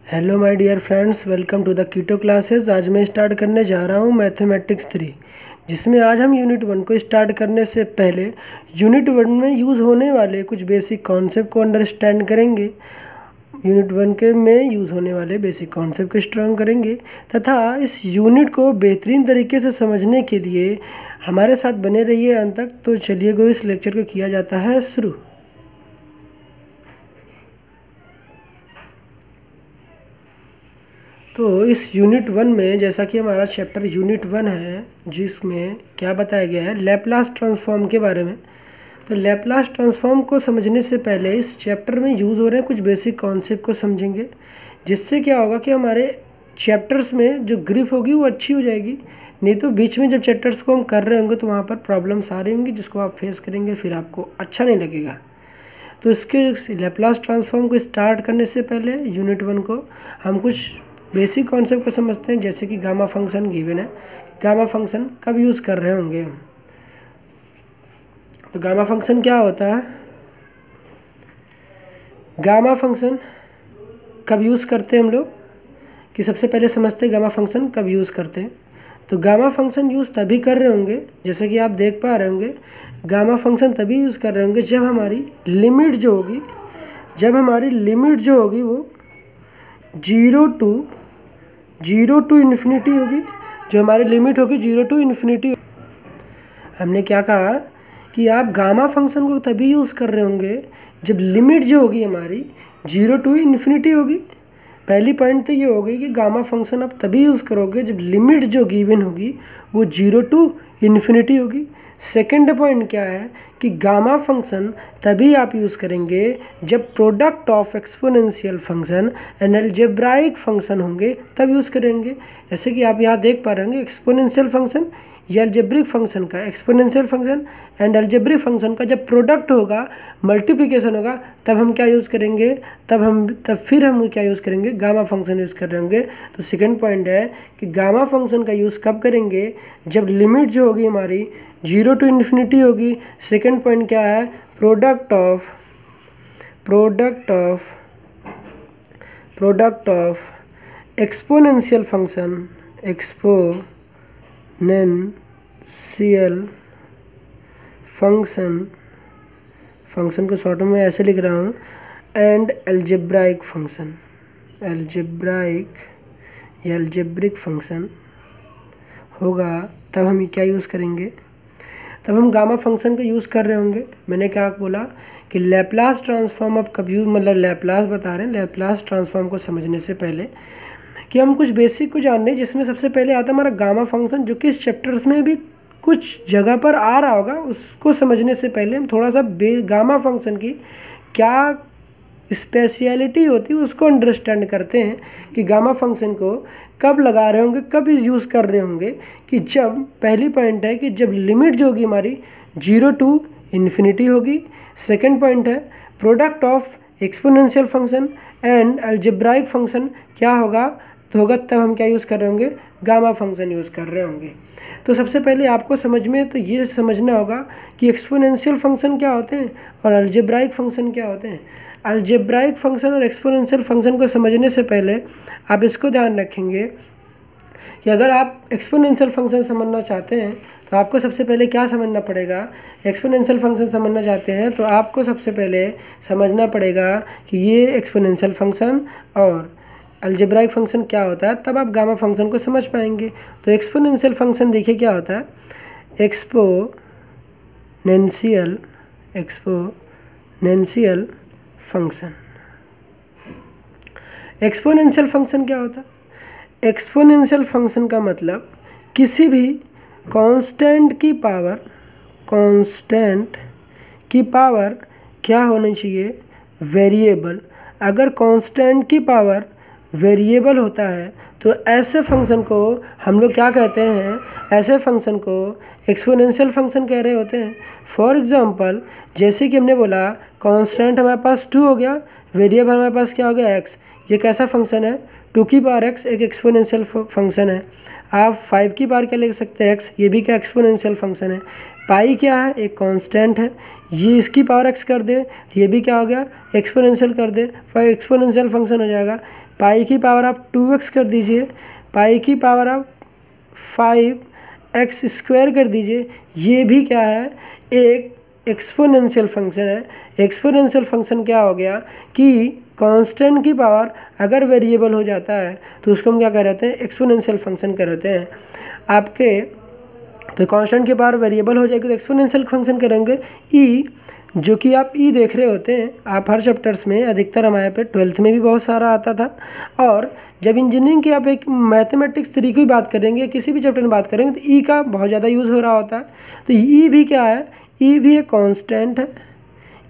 Hello my dear friends, welcome to the Keto classes. आज मैं start करने जा रहा हूँ मैथमेटिक्स 3, जिसमें आज हम यूनिट 1 को स्टार्ट करने से पहले यूनिट 1 में यूज़ होने वाले कुछ बेसिक कॉन्सेप्ट को अंडरस्टैंड करेंगे। यूनिट 1 के में यूज़ होने वाले बेसिक कॉन्सेप्ट को स्ट्रॉन्ग करेंगे तथा इस यूनिट को बेहतरीन तरीके से समझने के लिए हमारे साथ बने रहिए अंत तक। तो चलिए गुरु, इस लेक्चर को किया जाता है शुरू। तो इस यूनिट 1 में, जैसा कि हमारा चैप्टर यूनिट 1 है, जिसमें क्या बताया गया है लैपलास ट्रांसफॉर्म के बारे में। तो लैपलास ट्रांसफॉर्म को समझने से पहले इस चैप्टर में यूज़ हो रहे कुछ बेसिक कॉन्सेप्ट को समझेंगे, जिससे क्या होगा कि हमारे चैप्टर्स में जो ग्रिप होगी वो अच्छी हो जाएगी। नहीं तो बीच में जब चैप्टर्स को हम कर रहे होंगे तो वहाँ पर प्रॉब्लम्स आ रही होंगी, जिसको आप फेस करेंगे, फिर आपको अच्छा नहीं लगेगा। तो इसके लैपलास ट्रांसफॉर्म को स्टार्ट करने से पहले यूनिट 1 को हम कुछ बेसिक कॉन्सेप्ट को समझते हैं, जैसे कि गामा फंक्शन गिवन है। गामा फंक्शन कब यूज़ कर रहे होंगे हम? तो गामा फंक्शन क्या होता है? गामा फंक्शन कब यूज़ करते हैं हम लोग, कि सबसे पहले समझते हैं गामा फंक्शन कब यूज़ करते हैं। तो गामा फंक्शन यूज़ तभी कर रहे होंगे, जैसे कि आप देख पा रहे होंगे, गामा फंक्शन तभी यूज़ कर रहे होंगे जब हमारी लिमिट जो होगी वो जीरो टू इन्फिनिटी होगी। जो हमारी लिमिट होगी 0 to इन्फिनिटी। हमने क्या कहा कि आप गामा फंक्शन को तभी यूज़ कर रहे होंगे जब लिमिट जो होगी हमारी 0 to इन्फिनिटी होगी। पहली पॉइंट तो ये होगी कि गामा फंक्शन आप तभी यूज़ करोगे जब लिमिट जो गिवन होगी वो 0 to इन्फिनिटी होगी। सेकेंड पॉइंट क्या है कि गामा फंक्शन तभी आप यूज़ करेंगे जब product of exponential function and algebraic function होंगे, तब यूज़ करेंगे। जैसे कि आप यहाँ देख पा रहे होंगे, एक्सपोनेंशियल फंक्शन या अलजेब्रिक फंक्शन का, exponential function and algebraic function का जब प्रोडक्ट होगा, मल्टीप्लिकेशन होगा, तब हम क्या यूज़ करेंगे, तब फिर हम क्या यूज़ करेंगे, गामा फंक्शन यूज़ कर रहे होंगे। तो सेकेंड पॉइंट है कि गामा फंक्शन का यूज़ कब करेंगे, जब लिमिट जो होगी हमारी 0 to इन्फिनिटी होगी। सेकेंड पॉइंट क्या है, प्रोडक्ट ऑफ एक्सपोनेंशियल फंक्शन को शॉर्ट में ऐसे लिख रहा हूँ, एंड अलजेब्राइक फंक्शन होगा, तब हम क्या यूज़ करेंगे, तब हम गामा फंक्शन का यूज़ कर रहे होंगे। मैंने क्या बोला कि लैपलास ट्रांसफॉर्म अब कब यूज, मतलब लैपलास बता रहे हैं। लैपलास ट्रांसफॉर्म को समझने से पहले कि हम कुछ बेसिक को जान लें, जिसमें सबसे पहले आता है हमारा गामा फंक्शन, जो कि इस चैप्टर्स में भी कुछ जगह पर आ रहा होगा। उसको समझने से पहले हम थोड़ा सा गामा फंक्शन की क्या स्पेशलिटी होती है उसको अंडरस्टैंड करते हैं कि गामा फंक्शन को कब लगा रहे होंगे, कब यूज़ कर रहे होंगे। कि जब, पहली पॉइंट है कि जब लिमिट जो होगी हमारी 0 to इन्फिनिटी होगी। सेकेंड पॉइंट है product of exponential function and algebraic function क्या होगा, तब हम क्या यूज़ कर रहे होंगे, गामा फंक्शन यूज़ कर रहे होंगे। तो सबसे पहले आपको समझ में तो ये समझना होगा कि एक्सपोनेंशियल फंक्शन क्या होते हैं और अलजेब्राइक फंक्शन क्या होते हैं। अलजेब्राइक फंक्शन और एक्सपोनेंशियल फंक्शन को समझने से पहले आप इसको ध्यान रखेंगे कि अगर आप एक्सपोनेंशियल फंक्शन समझना चाहते हैं तो आपको सबसे पहले क्या समझना पड़ेगा। एक्सपोनेंशियल फंक्शन समझना चाहते हैं तो आपको सबसे पहले समझना पड़ेगा कि ये एक्सपोनेंशियल फंक्शन और अलजेब्राइक फंक्शन क्या होता है, तब आप गामा फंक्शन को समझ पाएंगे। तो एक्सपोनेंशियल फंक्शन देखिए क्या होता है, एक्सपोनेंशियल फंक्शन। एक्सपोनेंशियल फंक्शन क्या होता है? एक्सपोनेंशियल फंक्शन का मतलब किसी भी कांस्टेंट की पावर क्या होनी चाहिए, वेरिएबल। अगर कांस्टेंट की पावर वेरिएबल होता है तो ऐसे फंक्शन को हम लोग क्या कहते हैं, ऐसे फंक्शन को एक्सपोनेंशियल फंक्शन कह रहे होते हैं। फॉर एग्जांपल, जैसे कि हमने बोला कांस्टेंट हमारे पास 2 हो गया, वेरिएबल हमारे पास क्या हो गया, x। ये कैसा फंक्शन है, 2 की पावर x एक एक्सपोनेंशियल फंक्शन है। आप 5 की पावर क्या लिख सकते हैं, x, ये भी क्या एक्सपोनेंशियल फंक्शन है। पाई क्या है, एक कांस्टेंट है, ये इसकी पावर x कर दे तो ये भी क्या हो गया, एक्सपोनेंशियल कर दे, एक्सपोनेंशियल फंक्शन हो जाएगा। पाई की पावर आप 2x कर दीजिए, पाई की पावर आप 5x स्क्वायर कर दीजिए, ये भी क्या है, एक एक्सपोनेंशियल फंक्शन है। एक्सपोनेंशियल फंक्शन क्या हो गया कि कांस्टेंट की पावर अगर वेरिएबल हो जाता है तो उसको हम क्या कहते हैं, एक्सपोनेंशियल फंक्शन कहते हैं आपके। तो कांस्टेंट की पावर वेरिएबल हो जाएगी तो एक्सपोनेंशियल फंक्शन करेंगे ई, जो कि आप ई देख रहे होते हैं आप हर चैप्टर्स में, अधिकतर हमारे पे 12th में भी बहुत सारा आता था। और जब इंजीनियरिंग की आप एक मैथमेटिक्स 3 की बात करेंगे, किसी भी चैप्टर में बात करेंगे तो ई का बहुत ज़्यादा यूज़ हो रहा होता है। तो ई भी क्या है, ई भी एक कांस्टेंट है,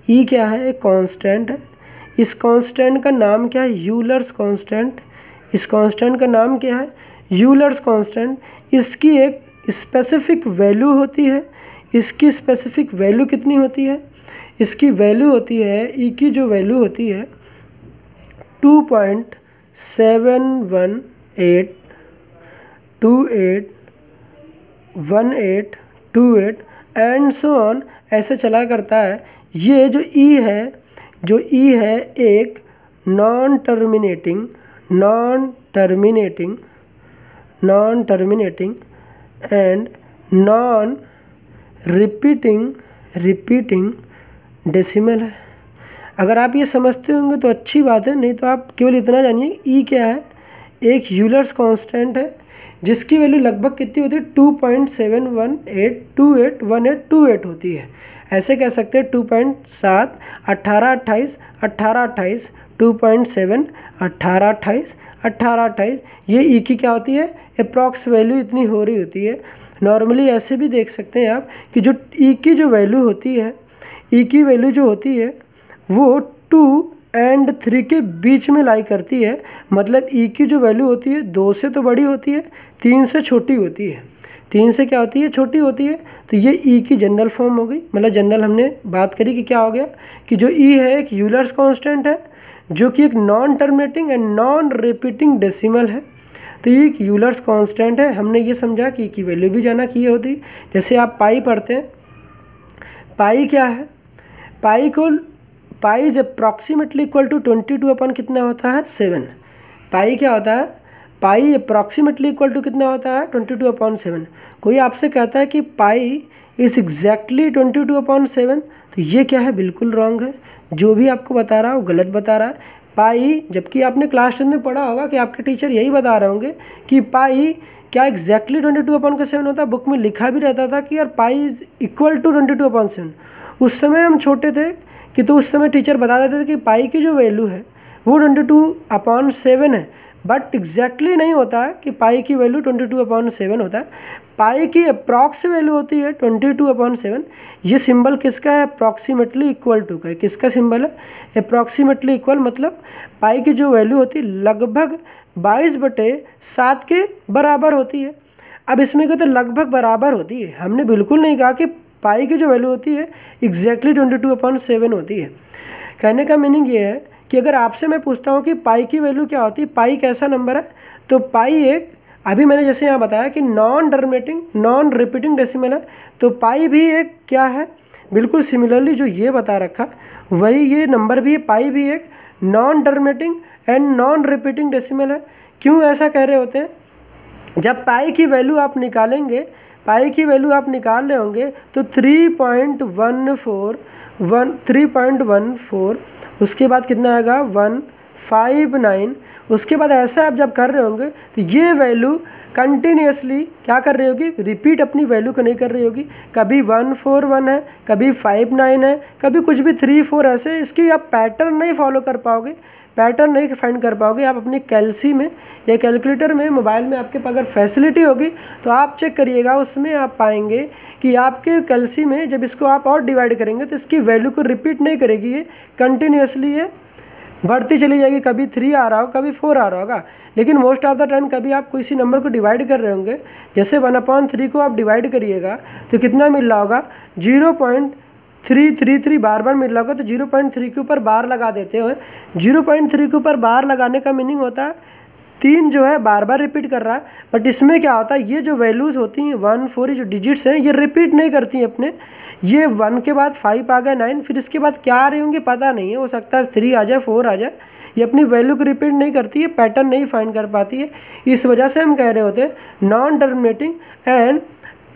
ई क्या है, एक कांस्टेंट है। इस कांस्टेंट का नाम क्या है, यूलर्स कांस्टेंट। इस कांस्टेंट का नाम क्या है, यूलर्स कांस्टेंट। इसकी एक स्पेसिफिक वैल्यू होती है। इसकी स्पेसिफिक वैल्यू कितनी होती है, इसकी वैल्यू होती है, ई की जो वैल्यू होती है 2.71828 एंड सो ऑन, ऐसे चला करता है। ये जो ई है एक non terminating and non repeating decimal है। अगर आप ये समझते होंगे तो अच्छी बात है, नहीं तो आप केवल इतना जानिए ई क्या है, एक यूलर्स कांस्टेंट है जिसकी वैल्यू लगभग कितनी होती है, 2.71828 होती है। ऐसे कह सकते हैं 2.7 1828 1828 2.7 1828 1828, ये ई की क्या होती है, अप्रॉक्स वैल्यू इतनी हो रही होती है। नॉर्मली ऐसे भी देख सकते हैं आप कि जो ई की जो वैल्यू होती है, ई की वैल्यू जो होती है वो 2 और 3 के बीच में लाई करती है। मतलब ई की जो वैल्यू होती है 2 से तो बड़ी होती है, 3 से छोटी होती है। 3 से क्या होती है, छोटी होती है। तो ये ई की जनरल फॉर्म हो गई। मतलब जनरल हमने बात करी कि क्या हो गया कि जो ई है एक यूलर्स कांस्टेंट है जो कि एक non terminating and non repeating decimal है। तो ये एक यूलर्स कांस्टेंट है। हमने ये समझा कि ई की वैल्यू भी जाना की होती। जैसे आप पाई पढ़ते हैं, पाई क्या है, pi is approximately equal to 22 अपन कितना होता है, 7। पाई क्या होता है, पाई अप्रॉक्सीमेटली इक्वल टू कितना होता है, 22/7। कोई आपसे कहता है कि पाई इज एग्जैक्टली 22/7, तो ये क्या है, बिल्कुल रॉन्ग है। जो भी आपको बता रहा है वो गलत बता रहा है। पाई, जबकि आपने क्लास 10 में पढ़ा होगा कि आपके टीचर यही बता रहे होंगे कि पाई क्या एग्जैक्टली 22/7 होता है। बुक में लिखा भी रहता था कि यार पाई इज इक्वल टू 22/7। उस समय हम छोटे थे कि तो उस समय टीचर बता देते थे कि पाई की जो वैल्यू है वो 22/7 है, बट एग्जैक्टली नहीं होता है कि पाई की वैल्यू 22/7 होता है। पाई की अप्रॉक्स वैल्यू होती है 22/7। ये सिंबल किसका है, अप्रॉक्सीमेटली इक्वल टू का है। किसका सिंबल है, अप्रॉक्सीमेटली इक्वल, मतलब पाई की जो वैल्यू होती है लगभग 22/7 के बराबर होती है। अब इसमें कहते हैं लगभग बराबर होती है, हमने बिल्कुल नहीं कहा कि पाई की जो वैल्यू होती है एग्जैक्टली 22/7 होती है। कहने का मीनिंग ये है कि अगर आपसे मैं पूछता हूँ कि पाई की वैल्यू क्या होती है, पाई कैसा नंबर है, तो पाई एक, अभी मैंने जैसे यहाँ बताया कि non terminating non repeating decimal है, तो पाई भी एक क्या है, बिल्कुल सिमिलरली जो ये बता रखा वही ये नंबर भी है। पाई भी एक non terminating and non repeating decimal है। क्यों ऐसा कह रहे होते हैं, जब पाई की वैल्यू आप निकालेंगे, पाई की वैल्यू आप निकाल रहे होंगे तो 3.14, उसके बाद कितना आएगा 159, उसके बाद ऐसा आप जब कर रहे होंगे तो ये वैल्यू कंटिन्यूसली क्या कर रही होगी, रिपीट अपनी वैल्यू को नहीं कर रही होगी। कभी 141 है, कभी 59 है, कभी कुछ भी 34, ऐसे इसकी आप पैटर्न नहीं फॉलो कर पाओगे, पैटर्न नहीं फाइंड कर पाओगे। आप अपनी कैलसी में या कैलकुलेटर में, मोबाइल में आपके पास अगर फैसिलिटी होगी तो आप चेक करिएगा, उसमें आप पाएंगे कि आपके कैलसी में जब इसको आप और डिवाइड करेंगे तो इसकी वैल्यू को रिपीट नहीं करेगी, ये कंटिन्यूसली ये बढ़ती चली जाएगी। कभी 3 आ रहा हो, कभी 4 आ रहा होगा, लेकिन मोस्ट ऑफ द टाइम कभी आप किसी नंबर को डिवाइड कर रहे होंगे, जैसे 1/3 को आप डिवाइड करिएगा तो कितना मिल रहा होगा, 0.333 बार बार मिल रहा होगा। तो 0.3 के ऊपर बार लगा देते हैं। 0.3 के ऊपर बार लगाने का मीनिंग होता है 3 जो है बार बार रिपीट कर रहा है, बट इसमें क्या होता है, ये जो वैल्यूज़ होती हैं 1 4 ये जो डिजिट्स हैं ये रिपीट नहीं करती हैं अपने। ये 1 के बाद 5 आ गया 9, फिर इसके बाद क्या आ रहे होंगे पता नहीं है, हो सकता है 3 आ जाए 4 आ जाए। ये अपनी वैल्यू को रिपीट नहीं करती है, पैटर्न नहीं फाइंड कर पाती है। इस वजह से हम कह रहे होते हैं नॉन टर्मिनेटिंग, एंड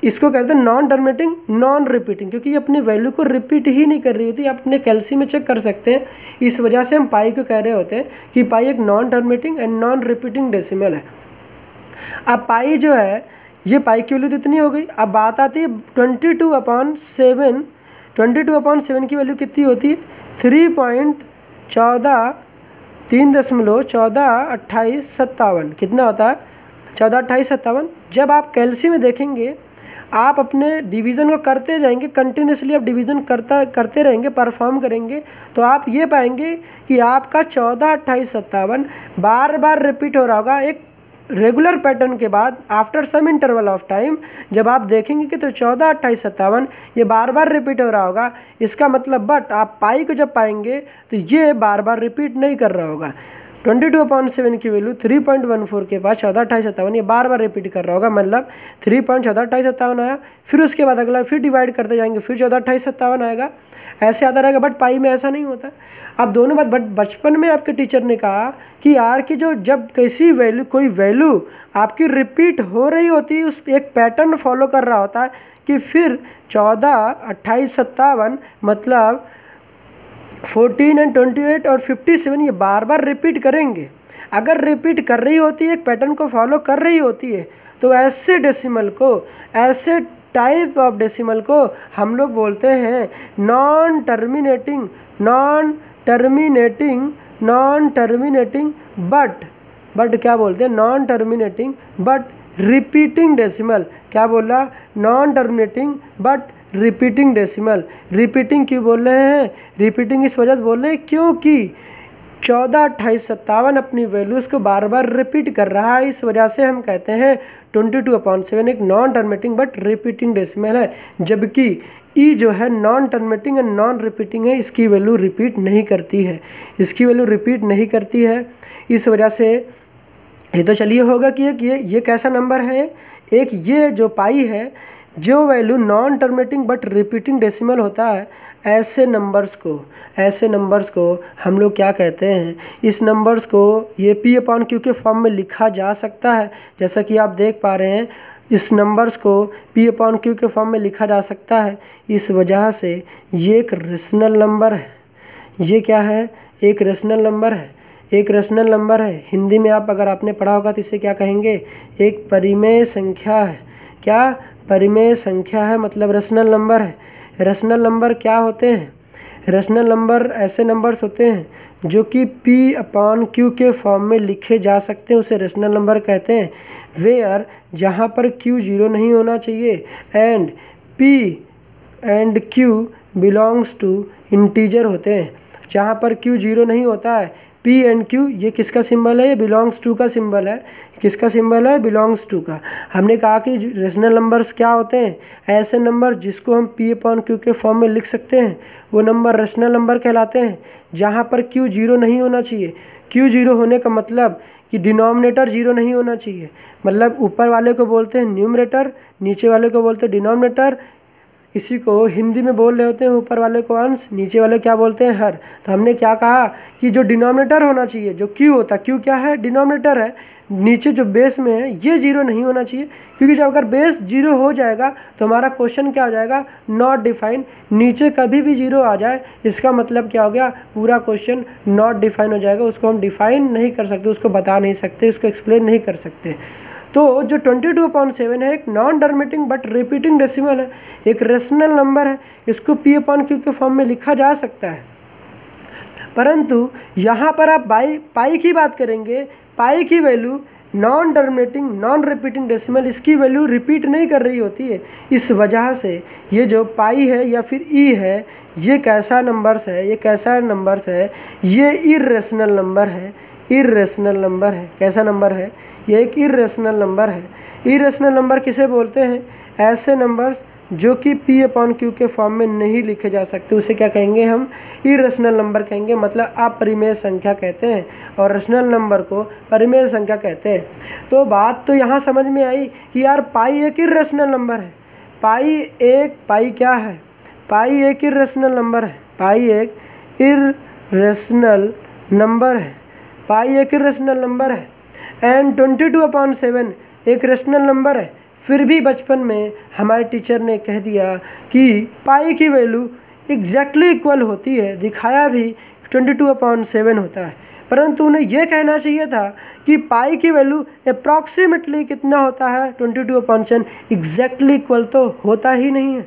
इसको कहते हैं नॉन टर्मिनेटिंग नॉन रिपीटिंग, क्योंकि ये अपनी वैल्यू को रिपीट ही नहीं कर रही होती। आप अपने कैल्सी में चेक कर सकते हैं। इस वजह से हम पाई को कह रहे होते हैं कि पाई एक non terminating and non repeating decimal है। अब पाई जो है ये पाई की वैल्यू कितनी हो गई। अब बात आती है 22/7। 22/7 की वैल्यू कितनी होती है 3.1427। कितना होता है 142857। जब आप कैल्सी में देखेंगे, आप अपने डिवीज़न को करते जाएंगे, कंटिन्यूसली आप डिवीज़न करते रहेंगे, परफॉर्म करेंगे, तो आप ये पाएंगे कि आपका 142857 बार बार रिपीट हो रहा होगा एक रेगुलर पैटर्न के बाद। After some interval of time जब आप देखेंगे कि तो 142857 ये बार बार रिपीट हो रहा होगा। इसका मतलब बट आप पाई को जब पाएंगे तो ये बार बार रिपीट नहीं कर रहा होगा। 22/7 की वैल्यू 3.14 के बाद 142857 ये बार बार रिपीट कर रहा होगा, मतलब 3.142857 आया, फिर उसके बाद अगला फिर डिवाइड करते जाएंगे, फिर 142857 आएगा, ऐसे आता रहेगा। बट पाई में ऐसा नहीं होता। अब दोनों बात, बट बचपन में आपके टीचर ने कहा कि यार कि जो जब कैसी वैल्यू कोई वैल्यू आपकी रिपीट हो रही होती है, उस एक पैटर्न फॉलो कर रहा होता है कि फिर 142857 मतलब 14 एंड 28 और 57 ये बार बार रिपीट करेंगे। अगर रिपीट कर रही होती है, एक पैटर्न को फॉलो कर रही होती है, तो ऐसे डेसिमल को, ऐसे टाइप ऑफ डेसिमल को हम लोग बोलते हैं नॉन टर्मिनेटिंग बट क्या बोलते हैं non terminating but repeating decimal. क्या बोला non terminating but repeating decimal. Repeating क्यों बोल रहे हैं, रिपीटिंग इस वजह से बोल रहे हैं क्योंकि 142857 अपनी वैल्यूज़ को बार बार रिपीट कर रहा है। इस वजह से हम कहते हैं 22/7 एक non terminating but repeating decimal है, जबकि ई जो है non terminating and non repeating है, इसकी वैल्यू रिपीट नहीं करती है, इसकी वैल्यू रिपीट नहीं करती है। इस वजह से ये तो चलिए होगा कि ये कैसा नंबर है, एक ये जो पाई है, जो value non terminating but repeating decimal होता है, ऐसे नंबर्स को हम लोग क्या कहते हैं, इस नंबर्स को ये P/Q के फॉर्म में लिखा जा सकता है। जैसा कि आप देख पा रहे हैं, इस नंबर्स को P/Q के फॉर्म में लिखा जा सकता है। इस वजह से ये एक रेशनल नंबर है। ये क्या है, एक रेशनल नंबर है, एक रेशनल नंबर है। हिंदी में आप अगर आपने पढ़ा होगा तो इसे क्या कहेंगे, एक परिमेय संख्या है। क्या परिमेय संख्या है, मतलब रेशनल नंबर है। रेशनल नंबर क्या होते हैं, रेशनल नंबर ऐसे नंबर्स होते हैं जो कि P/Q के फॉर्म में लिखे जा सकते हैं, उसे रेशनल नंबर कहते हैं। वेयर जहाँ पर Q 0 नहीं होना चाहिए and P and Q belongs to integer होते हैं। जहाँ पर Q 0 नहीं होता है, P एंड Q ये किसका सिंबल है, ये बिलोंग्स टू का सिंबल है। किसका सिंबल है, बिलोंग्स टू का। हमने कहा कि रेशनल नंबर्स क्या होते हैं, ऐसे नंबर जिसको हम P/Q के फॉर्म में लिख सकते हैं, वो नंबर रेशनल नंबर कहलाते हैं। जहाँ पर Q 0 नहीं होना चाहिए, Q 0 होने का मतलब कि डिनोमिनेटर 0 नहीं होना चाहिए, मतलब ऊपर वाले को बोलते हैं न्यूमरेटर, नीचे वाले को बोलते हैं डिनोमिनेटर। इसी को हिंदी में बोल रहे होते हैं, ऊपर वाले को अंश, नीचे वाले क्या बोलते हैं हर। तो हमने क्या कहा कि जो डिनोमिनेटर होना चाहिए, जो Q होता है, Q क्या है, डिनोमिनेटर है, नीचे जो बेस में है ये 0 नहीं होना चाहिए, क्योंकि जब अगर बेस 0 हो जाएगा तो हमारा क्वेश्चन क्या हो जाएगा, नॉट डिफाइन। नीचे कभी भी 0 आ जाए इसका मतलब क्या हो गया, पूरा क्वेश्चन नॉट डिफाइन हो जाएगा, उसको हम डिफाइन नहीं कर सकते, उसको बता नहीं सकते, उसको एक्सप्लेन नहीं कर सकते। तो जो 22/7 है एक non terminating but repeating decimal है, एक रेशनल नंबर है, इसको P/Q के फॉर्म में लिखा जा सकता है। परंतु यहाँ पर आप पाई की बात करेंगे, पाई की value non terminating non repeating decimal, इसकी वैल्यू रिपीट नहीं कर रही होती है। इस वजह से ये जो पाई है या फिर ई है, ये कैसा नंबर्स है, ये कैसा नंबर्स है, ये इर्रेशनल नंबर है, इर्रेशनल नंबर है। कैसा नंबर है, ये एक इर्रेशनल नंबर है। इर्रेशनल नंबर किसे बोलते हैं, ऐसे नंबर्स जो कि p/q के फॉर्म में नहीं लिखे जा सकते, उसे क्या कहेंगे हम, इरेशनल नंबर कहेंगे, मतलब अपरिमेय संख्या कहते हैं, और रेशनल नंबर को परिमेय संख्या कहते हैं। तो बात तो यहाँ समझ में आई कि यार पाई एक इरेशनल नंबर है, पाई क्या है, पाई एक इरेशनल नंबर है, पाई एक इरेशनल नंबर है, पाई एक इरेशनल नंबर है, एंड 22/7 एक रेशनल नंबर है। फिर भी बचपन में हमारे टीचर ने कह दिया कि पाई की वैल्यू एग्जैक्टली इक्वल होती है, दिखाया भी 22/7 होता है, परंतु उन्हें यह कहना चाहिए था कि पाई की वैल्यू अप्रॉक्सीमेटली कितना होता है, 22/7, एग्जैक्टली इक्वल तो होता ही नहीं है।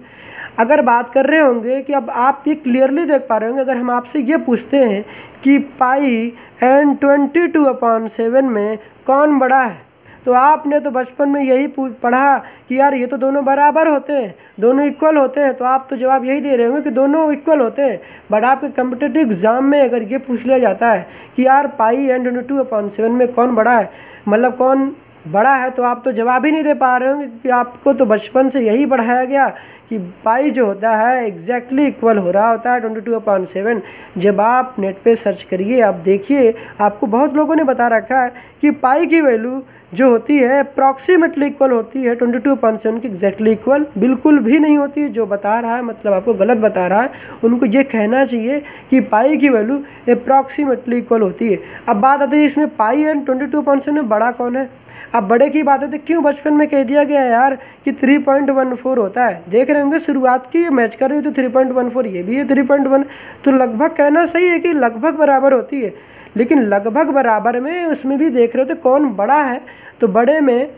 अगर बात कर रहे होंगे कि अब आप ये क्लियरली देख पा रहे होंगे, अगर हम आपसे ये पूछते हैं कि पाई एंड 22/7 में कौन बड़ा है, तो आपने तो बचपन में यही पढ़ा कि यार ये तो दोनों बराबर होते हैं, दोनों इक्वल होते हैं, तो आप तो जवाब यही दे रहे होंगे कि दोनों इक्वल होते हैं। बट आपके कम्पिटिटिव एग्जाम में अगर ये पूछ लिया जाता है कि यार पाई एंड 22/7 में कौन बड़ा है, मतलब कौन बड़ा है, तो आप तो जवाब ही नहीं दे पा रहे होंगे, कि आपको तो बचपन से यही पढ़ाया गया कि पाई जो होता है एग्जैक्टली इक्वल हो रहा होता है 22/7। जब आप नेट पे सर्च करिए, आप देखिए, आपको बहुत लोगों ने बता रखा है कि पाई की वैल्यू जो होती है अप्रॉक्सीमेटली इक्वल होती है 22/7 की, एग्जैक्टली इक्वल बिल्कुल भी नहीं होती है। जो बता रहा है मतलब आपको गलत बता रहा है, उनको ये कहना चाहिए कि पाई की वैल्यू अप्रॉक्सीमेटली इक्वल होती है। अब बात आती है इसमें पाई एंड 22/7 में बड़ा कौन है। अब बड़े की बात है तो क्यों बचपन में कह दिया गया यार कि 3.14 होता है। देख रहे होंगे शुरुआत की मैच कर रही है तो 3.14, ये भी है 3.1, तो लगभग कहना सही है कि लगभग बराबर होती है। लेकिन लगभग बराबर में उसमें भी देख रहे हो तो कौन बड़ा है, तो बड़े में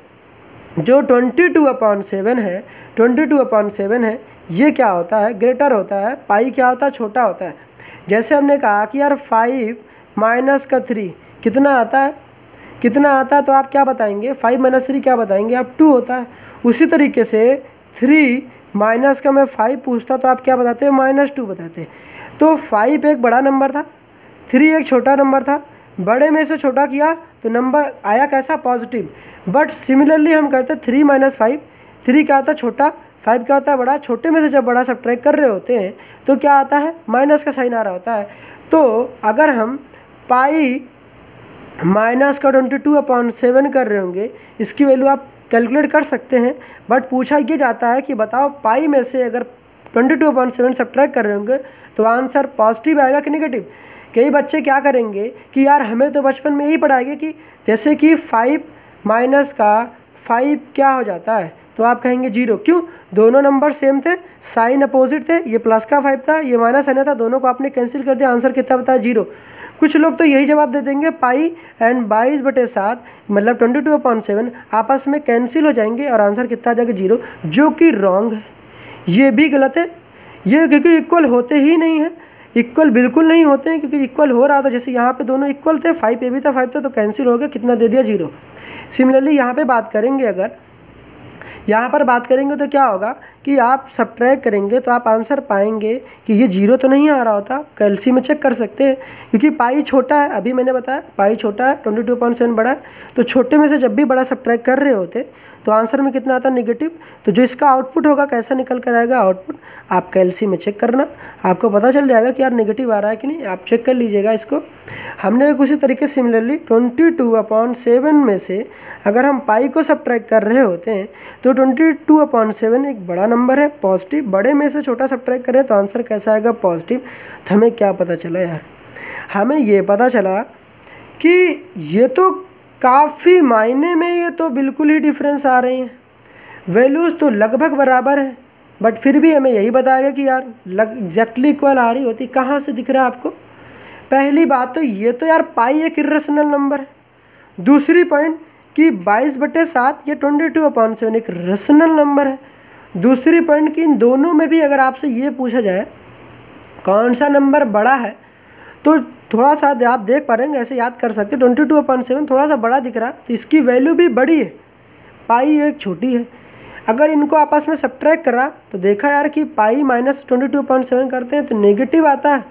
जो 22/7 है, 22/7 है, ये क्या होता है, ग्रेटर होता है। पाई क्या होता है, छोटा होता है। जैसे हमने कहा कि यार 5 माइनस का 3 कितना आता है, कितना आता है, तो आप क्या बताएंगे, 5 माइनस 3 क्या बताएंगे आप, 2 होता है। उसी तरीके से 3 माइनस का मैं 5 पूछता तो आप क्या बताते हैं, -2 बताते। तो 5 एक बड़ा नंबर था, 3 एक छोटा नंबर था, बड़े में से छोटा किया तो नंबर आया कैसा, पॉजिटिव। बट सिमिलरली हम करते 3 माइनस 5, 3 क्या होता है, छोटा, 5 क्या होता है, बड़ा। छोटे में से जब बड़ा सब्ट्रैक्ट कर रहे होते हैं तो क्या आता है, माइनस का साइन आ रहा होता है। तो अगर हम पाई माइनस का 22/7 कर रहे होंगे, इसकी वैल्यू आप कैलकुलेट कर सकते हैं। बट पूछा ये जाता है कि बताओ पाई में से अगर 22/7 सब्ट्रैक्ट कर रहे होंगे तो आंसर पॉजिटिव आएगा कि नेगेटिव। कई बच्चे क्या करेंगे कि यार हमें तो बचपन में यही पढ़ाएंगे कि जैसे कि 5 माइनस का 5 क्या हो जाता है, तो आप कहेंगे 0। क्यों, दोनों नंबर सेम थे, साइन अपोजिट थे, ये प्लस का 5 था, ये माइनस आना था, दोनों को आपने कैंसिल कर दिया, आंसर कितना बताया, 0। कुछ लोग तो यही जवाब दे देंगे, पाई एंड 22/7 मतलब 22/7 आपस में कैंसिल हो जाएंगे और आंसर कितना आ जाएगा, 0, जो कि रॉन्ग है। ये भी गलत है, ये क्योंकि इक्वल होते ही नहीं है, इक्वल बिल्कुल नहीं होते हैं, क्योंकि इक्वल हो रहा था, जैसे यहाँ पे दोनों इक्वल थे, 5 ये भी था 5 था, तो कैंसिल हो गया, कितना दे दिया, 0। सिमिलरली यहाँ पे बात करेंगे, अगर यहाँ पर बात करेंगे तो क्या होगा कि आप सब्ट्रैक्ट करेंगे तो आप आंसर पाएंगे कि ये 0 तो नहीं आ रहा होता। कैलसी में चेक कर सकते हैं, क्योंकि पाई छोटा है, अभी मैंने बताया पाई छोटा है, 22/7 बड़ा है, तो छोटे में से जब भी बड़ा सब्ट्रैक्ट कर रहे होते तो आंसर में कितना आता है, नेगेटिव। तो जो इसका आउटपुट होगा कैसा निकल कर आएगा आउटपुट, आप कैलसी में चेक करना, आपको पता चल जाएगा कि यार नेगेटिव आ रहा है कि नहीं, आप चेक कर लीजिएगा इसको। हमने उसी तरीके सिमिलरली 22/7 में से अगर हम पाई को सब्ट्रैक्ट कर रहे होते हैं तो 22/7 एक बड़ा नंबर है, पॉजिटिव, बड़े में से छोटा सब्ट्रैक्ट करें तो आंसर कैसा आएगा, पॉजिटिव। तो हमें क्या पता चला यार, हमें ये पता चला कि ये तो काफ़ी मायने में ये तो बिल्कुल ही डिफरेंस आ रही हैं, वैल्यूज़ तो लगभग बराबर है, बट फिर भी हमें यही बताया गया कि यार एग्जैक्टली इक्वल आ रही होती। कहाँ से दिख रहा है आपको, पहली बात तो ये तो यार पाई एक इरेशनल नंबर है, दूसरी पॉइंट कि 22/7 या 22/7 एक रेशनल नंबर है, दूसरी पॉइंट कि इन दोनों में भी अगर आपसे ये पूछा जाए कौन सा नंबर बड़ा है, तो थोड़ा सा आप देख पा रहे हैं, ऐसे याद कर सकते हैं, 22/7 थोड़ा सा बड़ा दिख रहा है तो इसकी वैल्यू भी बड़ी है, पाई एक छोटी है। अगर इनको आपस में सब्ट्रैक्ट करा तो देखा यार कि पाई माइनस 22/7 करते हैं तो नेगेटिव आता है,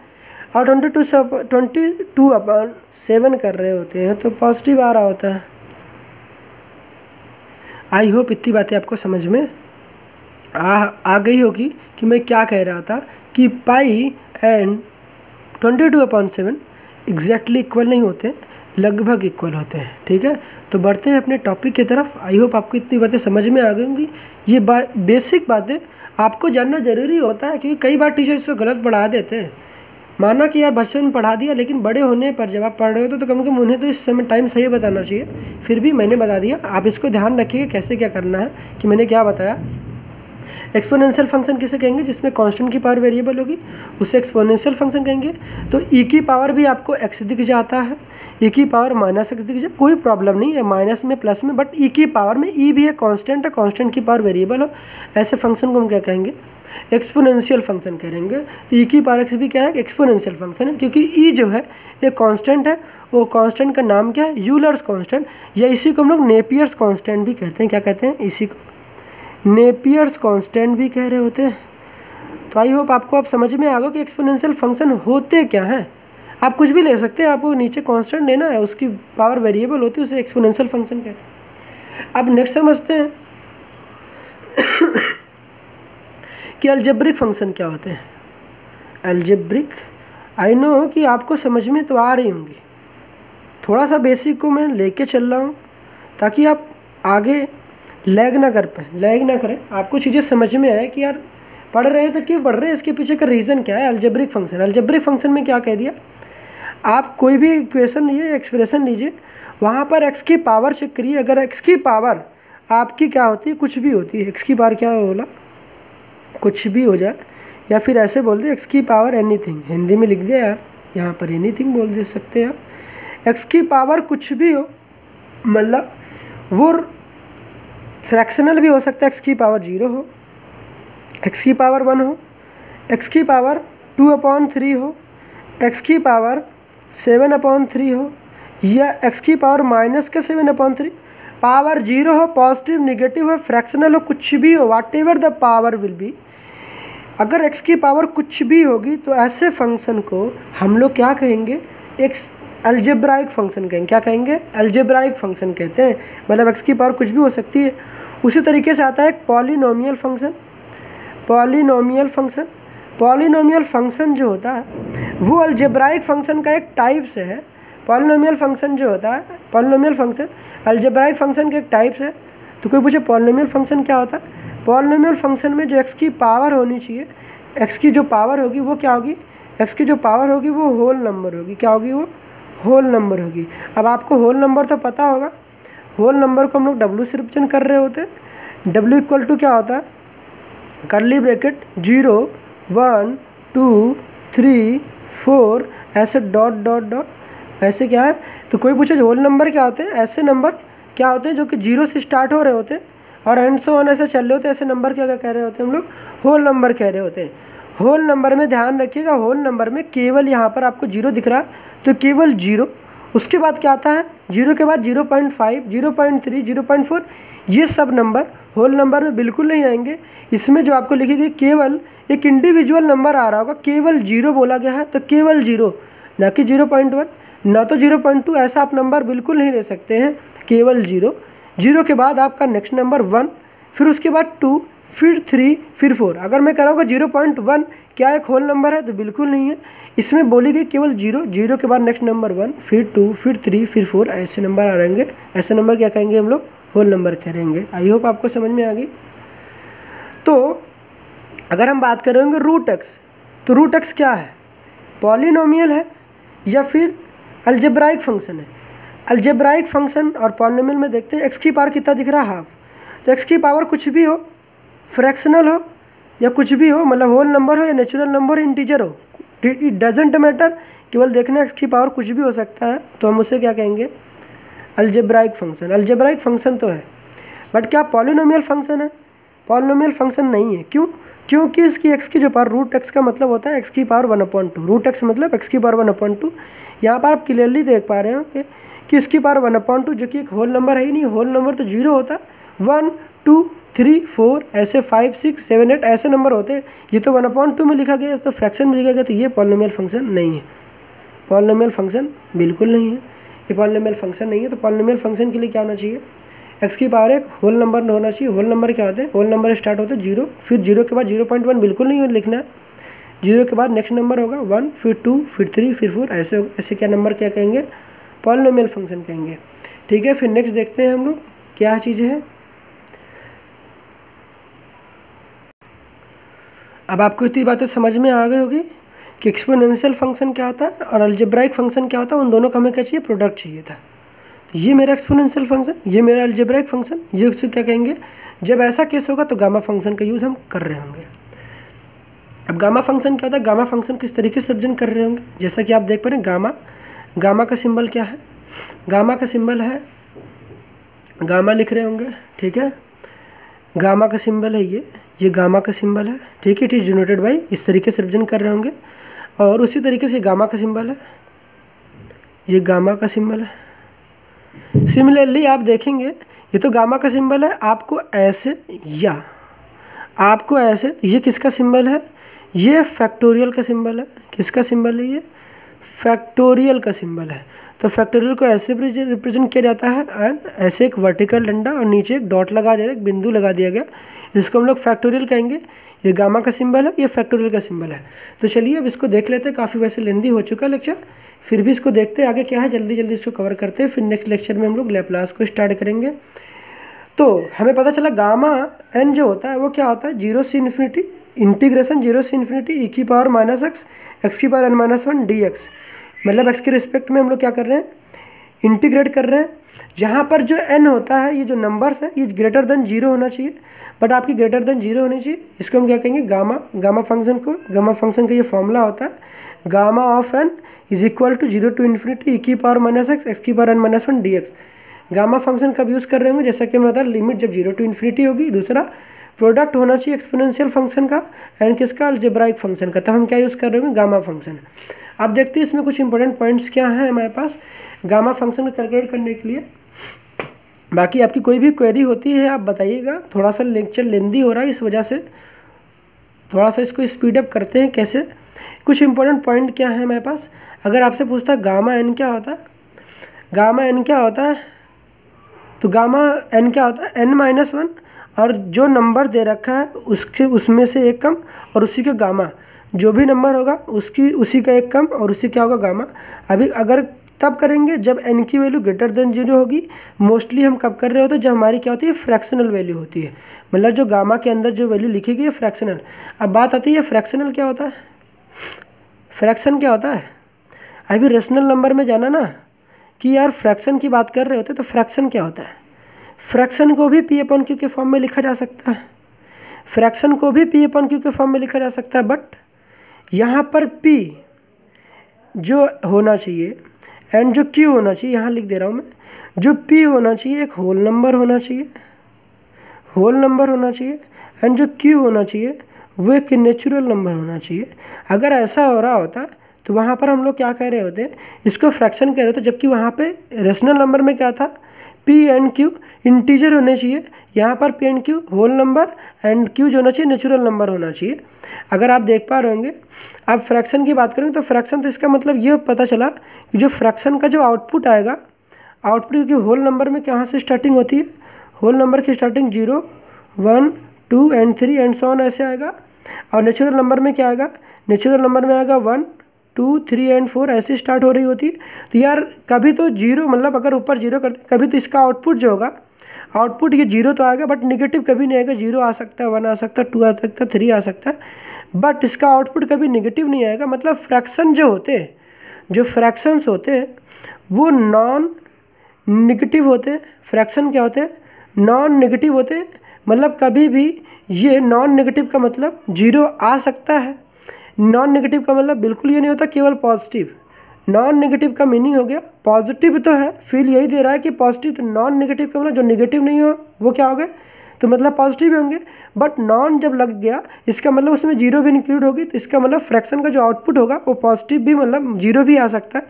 और 22/7 कर रहे होते हैं तो पॉजिटिव आ रहा होता है। आई होप इतनी बातें आपको समझ में आ गई होगी कि मैं क्या कह रहा था कि पाई एंड 22/7 एग्जैक्टली इक्वल नहीं होते, लगभग इक्वल होते हैं। ठीक है, तो बढ़ते हैं अपने टॉपिक की तरफ। आई होप आपको इतनी बातें समझ में आ गई होंगी। ये बेसिक बातें आपको जानना ज़रूरी होता है, क्योंकि कई बार टीचर इसको गलत पढ़ा देते हैं। माना कि यार बच्चों ने पढ़ा दिया, लेकिन बड़े होने पर जब आप पढ़ रहे हो तो कम से कम उन्हें तो इस समय टाइम सही बताना चाहिए। फिर भी मैंने बता दिया, आप इसको ध्यान रखिए कैसे क्या करना है कि मैंने क्या बताया। एक्सपोनेंशियल फंक्शन किसे कहेंगे? जिसमें कांस्टेंट की पावर वेरिएबल होगी, उसे एक्सपोनेंशियल फंक्शन कहेंगे। तो ई की पावर भी आपको एक्स दिख जाता है, ई की पावर माइनस एक्स दिख जाए, कोई प्रॉब्लम नहीं है माइनस में प्लस में, बट ई की पावर में ई भी है, कांस्टेंट है, कांस्टेंट की पावर वेरिएबल हो, ऐसे फंक्शन को हम क्या कहेंगे? एक्सपोनेंशियल फंक्शन करेंगे। तो ई की पावर एक्स भी क्या है? एक्सपोनेंशियल फंक्शन है, क्योंकि ई जो है ये कांस्टेंट है। वो कांस्टेंट का नाम क्या है? यूलर्स कांस्टेंट, या इसी को हम लोग नेपियर्स कांस्टेंट भी कहते हैं। क्या कहते हैं? इसी को नेपियर्स कांस्टेंट भी कह रहे होते हैं। तो आई होप आपको अब समझ में आ गया कि एक्सपोनेंशियल फंक्शन होते क्या हैं। आप कुछ भी ले सकते हैं, आपको नीचे कांस्टेंट लेना है, उसकी पावर वेरिएबल होती है, उसे एक्सपोनेंशियल फंक्शन कहते हैं। अब नेक्स्ट समझते हैं कि अलजेब्रिक फंक्शन क्या होते हैं। अलजेब्रिक, आई नो कि आपको समझ में तो आ रही होंगी, थोड़ा सा बेसिक को मैं लेके चल रहा हूँ ताकि आप आगे लैग ना करें, आपको चीज़ें समझ में आए कि यार पढ़ रहे हैं तो क्यों पढ़ रहे हैं, इसके पीछे का रीज़न क्या है। अलजेब्रिक फंक्शन, अलजेब्रिक फंक्शन में क्या कह दिया, आप कोई भी इक्वेशन लीजिए, एक्सप्रेशन लीजिए, वहाँ पर एक्स की पावर चेक करिए। अगर एक्स की पावर आपकी क्या होती है? कुछ भी होती है। एक्स की पावर क्या बोला? कुछ भी हो जाए, या फिर ऐसे बोल दे एक्स की पावर एनीथिंग, हिंदी में लिख दिया यार, यहाँ पर एनीथिंग बोल दे सकते हैं आप। एक्स की पावर कुछ भी हो, मतलब वो फ्रैक्शनल भी हो सकता है, एक्स की पावर 0 हो, एक्स की पावर 1 हो, एक्स की पावर 2/3 हो, एक्स की पावर 7/3 हो, या एक्स की पावर -7/3, पावर 0 हो, पॉजिटिव नेगेटिव हो, फ्रैक्शनल हो, कुछ भी हो, whatever the power will be. अगर एक्स की पावर कुछ भी होगी तो ऐसे फंक्शन को हम लोग क्या कहेंगे? एक अलजेब्राइक फंक्शन कहेंगे। क्या कहेंगे? अलजेब्राइक फंक्शन कहते हैं, मतलब एक्स की पावर कुछ भी हो सकती है। उसी तरीके से आता है एक polynomial function. Polynomial function, polynomial function जो होता है वो अलजेब्राइक फंक्शन का एक टाइप से है। पॉलिनोमियल फंक्शन जो होता है, पॉलिनोमियल फंक्शन अलजेब्राइक फंक्शन के एक टाइप से। तो कोई पूछे पॉलिनोमियल फंक्शन क्या होता है? पॉलिनोमियल फंक्शन में जो एक्स की पावर होनी चाहिए, एक्स की जो पावर होगी वो क्या होगी? एक्स की जो पावर होगी वो होल नंबर होगी। क्या होगी? वो होल नंबर होगी। अब आपको होल नंबर तो पता होगा, होल नंबर को हम लोग डब्ल्यू से रिप्रेजेंट कर रहे होते हैं। डब्ल्यू इक्वल टू क्या होता है? कर्ली ब्रैकेट 0 1 2 3 4 ऐसे डॉट डॉट डॉट, ऐसे क्या है? तो कोई पूछे होल नंबर क्या होते हैं? ऐसे नंबर क्या होते हैं जो कि 0 से स्टार्ट हो रहे होते हैं और एंड सो ऑन ऐसे चल रहे होते हैं, ऐसे नंबर क्या क्या कह रहे होते हैं हम लोग? होल नंबर कह रहे होते हैं। होल नंबर में ध्यान रखिएगा, होल नंबर में केवल यहाँ पर आपको 0 दिख रहा है तो केवल 0, उसके बाद क्या आता है? 0 के बाद 0.5 0.3 0.4, ये सब नंबर होल नंबर में बिल्कुल नहीं आएंगे। इसमें जो आपको लिखी गई केवल एक इंडिविजुअल नंबर आ रहा होगा, केवल 0 बोला गया है तो केवल 0, ना कि 0.1 ना तो 0.2, ऐसा आप नंबर बिल्कुल नहीं ले सकते हैं, केवल 0। 0 के बाद आपका नेक्स्ट नंबर 1, फिर उसके बाद 2, फिर 3, फिर 4। अगर मैं कह रहा हूँ 0.1 क्या एक होल नंबर है? तो बिल्कुल नहीं है। इसमें बोली गई केवल 0, 0 के बाद नेक्स्ट नंबर 1, फिर 2, फिर 3, फिर 4, ऐसे नंबर आ रहेंगे। ऐसे नंबर क्या कहेंगे हम लोग? होल नंबर कहेंगे। आई होप आपको समझ में आ गई। तो अगर हम बात करेंगे रूट एक्स, तो रूट एक्स क्या है? पॉलिनोमियल है या फिर अलजेब्राइक फंक्शन है? अलजेब्राइक फंक्शन और पॉलिनोमियल में देखते हैं एक्स की पावर कितना दिख रहा है? हाफ। तो एक्स की पावर कुछ भी हो, फ्रैक्शनल हो या कुछ भी हो, मतलब होल नंबर हो या नेचुरल नंबर हो, इंटीजर हो, इट डजेंट मैटर, केवल देखना एक्स की पावर कुछ भी हो सकता है, तो हम उसे क्या कहेंगे? Algebraic function. अलजेब्राइक फंक्शन तो है, बट क्या पॉलिनोमियल फंक्शन है? पॉलिनोमियल फंक्शन नहीं है। क्यों? क्योंकि इसकी एक्स की जो पावर, रूट एक्स का मतलब होता है एक्स की पावर 1/2, रूट एक्स मतलब एक्स की पावर 1/2। यहाँ पर आप क्लियरली देख पा रहे हो कि इसकी पावर 1/2 जो कि एक होल नंबर है ही नहीं, होल नंबर तो 0 होता, 1 2 3 4 ऐसे 5 6 7 8 ऐसे नंबर होते हैं। ये तो 1/2 में लिखा गया, तो फ्रैक्शन में लिखा गया, तो ये पॉलिनोमियल फंक्शन नहीं है। पॉलिनोमियल फंक्शन बिल्कुल नहीं है, ये पॉलिनोमियल फंक्शन नहीं है। तो पॉलिनोमियल फंक्शन के लिए क्या होना चाहिए? एक्स की पावर एक होल नंबर होना चाहिए। होल नंबर क्या होते हैं? होल नंबर स्टार्ट होते हैं 0, फिर 0 के बाद 0.1 बिल्कुल नहीं लिखना है, 0 के बाद नेक्स्ट नंबर होगा 1, फिर 2, फिर 3, फिर 4, ऐसे होगा। ऐसे क्या नंबर क्या कहेंगे? पॉलिनोमियल फंक्शन कहेंगे। ठीक है, फिर नेक्स्ट देखते हैं हम लोग क्या चीज़ है। अब आपको इतनी बातें समझ में आ गई होगी कि एक्सपोनेंशियल फंक्शन क्या होता है और अलजेब्राइक फंक्शन क्या होता है। उन दोनों का हमें क्या चाहिए? प्रोडक्ट चाहिए था। तो ये मेरा एक्सपोनेंशियल फंक्शन, ये मेरा अलजेब्राइक फंक्शन, ये उसे क्या कहेंगे? जब ऐसा केस होगा तो गामा फंक्शन का यूज़ हम कर रहे होंगे। अब गामा फंक्शन क्या होता है? गामा फंक्शन किस तरीके से रिप्रेजेंट कर रहे होंगे? जैसा कि आप देख पा रहे हैं, गामा का सिंबल क्या है? गामा का सिंबल है, गामा लिख रहे होंगे। ठीक है, गामा का सिंबल है ये गामा का सिंबल है। ठीक है, इट इज डिनोटेड बाई, इस तरीके से रिप्रेजेंट कर रहे होंगे। और उसी तरीके से गामा का सिंबल है, ये गामा का सिंबल है। सिमिलरली आप देखेंगे, ये तो गामा का सिंबल है, आपको ऐसे या आपको ऐसे, ये किसका सिंबल है? ये फैक्टोरियल का सिंबल है। किसका सिंबल है? ये फैक्टोरियल का सिंबल है। तो फैक्टोरियल को ऐसे रिप्रेजेंट किया जाता है, एंड ऐसे एक वर्टिकल डंडा और नीचे एक डॉट लगा दिया, एक बिंदु लगा दिया गया, जिसको हम लोग फैक्टोरियल कहेंगे। ये गामा का सिंबल है, ये फैक्टोरियल का सिंबल है। तो चलिए अब इसको देख लेते हैं। काफ़ी वैसे लेंदी हो चुका लेक्चर, फिर भी इसको देखते हैं आगे क्या है, जल्दी जल्दी इसको कवर करते हैं। फिर नेक्स्ट लेक्चर में हम लोग लैप्लास को स्टार्ट करेंगे। तो हमें पता चला गामा एन जो होता है वो क्या होता है? 0 से इन्फिनिटी इंटीग्रेशन 0 से इन्फिनिटी e की पावर माइनस एक्स की पावर n-1 dx, मतलब एक्स के रिस्पेक्ट में हम लोग क्या कर रहे हैं? इंटीग्रेट कर रहे हैं। जहाँ पर जो n होता है, ये जो नंबर्स है, ये ग्रेटर देन 0 होना चाहिए, बट आपकी ग्रेटर देन 0 होनी चाहिए। इसको हम क्या कहेंगे? गामा फंक्शन का ये फॉर्मूला होता है, gamma of n is equal to 0 to infinity e की पावर माइनस एक्स की power n-1 dx। Gamma function कब यूज़ कर रहे होंगे? जैसा कि हमने बताया, लिमिट जब 0 टू इन्फिनिटी होगी। दूसरा, प्रोडक्ट होना चाहिए एक्सपोनेंशियल फंक्शन का एंड किसका? अलजेब्राइक फंक्शन का। तब हम क्या यूज़ कर रहे होंगे? Gamma function. अब देखते हैं इसमें कुछ इंपॉर्टेंट पॉइंट्स क्या हैं हमारे पास गामा फंक्शन को कैलकुलेट करने के लिए। बाकी आपकी कोई भी क्वेरी होती है आप बताइएगा। थोड़ा सा लेक्चर लेंदी हो रहा है, इस वजह से थोड़ा सा इसको स्पीड अप करते हैं। कैसे? कुछ इंपॉर्टेंट पॉइंट क्या है हमारे पास? अगर आपसे पूछता है गामा एन क्या होता है, गामा एन क्या होता है, तो गामा एन क्या होता है? n-1 और जो नंबर दे रखा है उसमें से एक कम और उसी का गामा, जो भी नंबर होगा उसी का एक कम और उसी क्या होगा? गामा। अभी अगर तब करेंगे जब n की वैल्यू ग्रेटर देन 0 होगी। मोस्टली हम कब कर रहे होते हैं? जब हमारी क्या होती है? फ्रैक्शनल वैल्यू होती है, मतलब जो गामा के अंदर जो वैल्यू लिखी गई है फ्रैक्शनल। अब बात आती है फ्रैक्शनल क्या होता है? फ्रैक्शन क्या होता है? अभी रेशनल नंबर में जाना ना कि यार फ्रैक्शन की बात कर रहे होते, तो फ्रैक्शन क्या होता है? फ्रैक्शन को भी P/Q के फॉर्म में लिखा जा सकता है, फ्रैक्शन को भी P/Q के फॉर्म में लिखा जा सकता है, बट यहाँ पर P जो होना चाहिए एंड जो Q होना चाहिए, यहाँ लिख दे रहा हूँ मैं, जो P होना चाहिए एक होल नंबर होना चाहिए, होल नंबर होना चाहिए, एंड जो Q होना चाहिए वो एक नेचुरल नंबर होना चाहिए। अगर ऐसा हो रहा होता तो वहाँ पर हम लोग क्या कह रहे होते? इसको फ्रैक्शन कह रहे होते, जबकि वहाँ पे रेशनल नंबर में क्या था? P एंड Q इंटीजर होने चाहिए, यहाँ पर P and Q whole number and Q जो होना चाहिए नेचुरल नंबर होना चाहिए। अगर आप देख पा रहे होंगे, आप फ्रैक्शन की बात करेंगे तो फ्रैक्शन, तो इसका मतलब ये पता चला कि जो फ्रैक्शन का जो आउटपुट आएगा, आउटपुट क्योंकि होल नंबर में कहाँ से स्टार्टिंग होती है? होल नंबर की starting 0, 1, 2 and 3 and so on ऐसे आएगा। और नेचुरल नंबर में क्या आएगा? नेचुरल नंबर में आएगा 1, 2, 3 एंड 4 ऐसे स्टार्ट हो रही होती है। तो यार कभी तो 0, मतलब अगर ऊपर 0 करते कभी तो इसका आउटपुट जो होगा, आउटपुट ये 0 तो आएगा, बट नेगेटिव कभी नहीं आएगा। 0 आ सकता है, 1 आ सकता है, 2 आ सकता है, 3 आ सकता है, बट इसका आउटपुट कभी नेगेटिव नहीं आएगा। मतलब फ्रैक्शन जो होते हैं, जो फ्रैक्शंस होते हैं वो नॉन नेगेटिव होते हैं। फ्रैक्शन क्या होते हैं? नॉन नेगेटिव होते हैं। मतलब कभी भी ये नॉन नेगेटिव का मतलब 0 आ सकता है, नॉन नेगेटिव का मतलब बिल्कुल ये नहीं होता केवल पॉजिटिव। नॉन नेगेटिव का मीनिंग हो गया पॉजिटिव तो है, फील यही दे रहा है कि पॉजिटिव, तो नॉन नेगेटिव का मतलब जो नेगेटिव नहीं हो वो क्या हो गए? तो मतलब पॉजिटिव होंगे। बट नॉन जब लग गया इसका मतलब उसमें 0 भी इंक्लूड होगी, तो इसका मतलब फ्रैक्शन का जो आउटपुट होगा वो पॉजिटिव भी, मतलब 0 भी आ सकता है।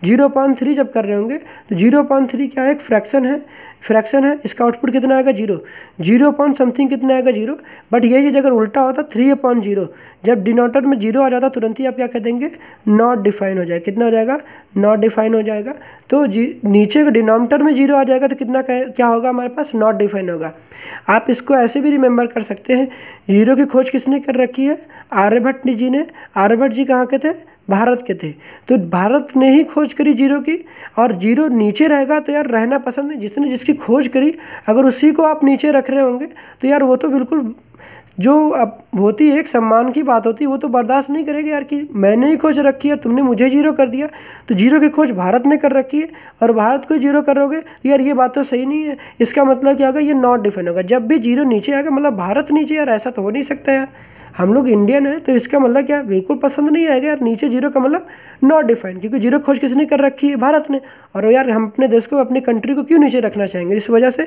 0.3 जब कर रहे होंगे तो 0.3 क्या है, एक फ्रैक्शन है, इसका आउटपुट कितना आएगा 0 पॉइंट समथिंग कितना आएगा 0। बट ये चीज़ अगर उल्टा होता 3/0, जब डिनोटर में 0 आ जाता तुरंत ही आप क्या कह देंगे, नॉट डिफाइन हो जाएगा। कितना हो जाएगा, नॉट डिफाइन हो जाएगा। तो नीचे का डिनोमिनेटर में 0 आ जाएगा तो कितना क्या होगा हमारे पास, नॉट डिफाइन होगा। आप इसको ऐसे भी रिमेंबर कर सकते हैं, 0 की खोज किसने कर रखी है, आर्यभट्ट जी ने। आर्यभट्ट जी कहाँ के थे, भारत के थे। तो भारत ने ही खोज करी 0 की, और 0 नीचे रहेगा तो यार रहना पसंद है। जिसने जिसकी खोज करी अगर उसी को आप नीचे रख रहे होंगे तो यार वो तो बिल्कुल, जो अब होती है एक सम्मान की बात होती है, वो तो बर्दाश्त नहीं करेगी यार कि मैंने ही खोज रखी है तुमने मुझे 0 कर दिया। तो 0 की खोज भारत ने कर रखी है और भारत को 0 करोगे यार, ये बात तो सही नहीं है। इसका मतलब क्या होगा, ये नॉट डिफाइन होगा। जब भी 0 नीचे आएगा मतलब भारत नीचे, यार ऐसा तो हो नहीं सकता यार, हम लोग इंडियन है तो इसका मतलब क्या, बिल्कुल पसंद नहीं आएगा यार। नीचे 0 का मतलब नॉट डिफाइन, क्योंकि 0 खोज किसने कर रखी है, भारत ने। और यार हम अपने देश को, अपनी कंट्री को क्यों नीचे रखना चाहेंगे। इस वजह से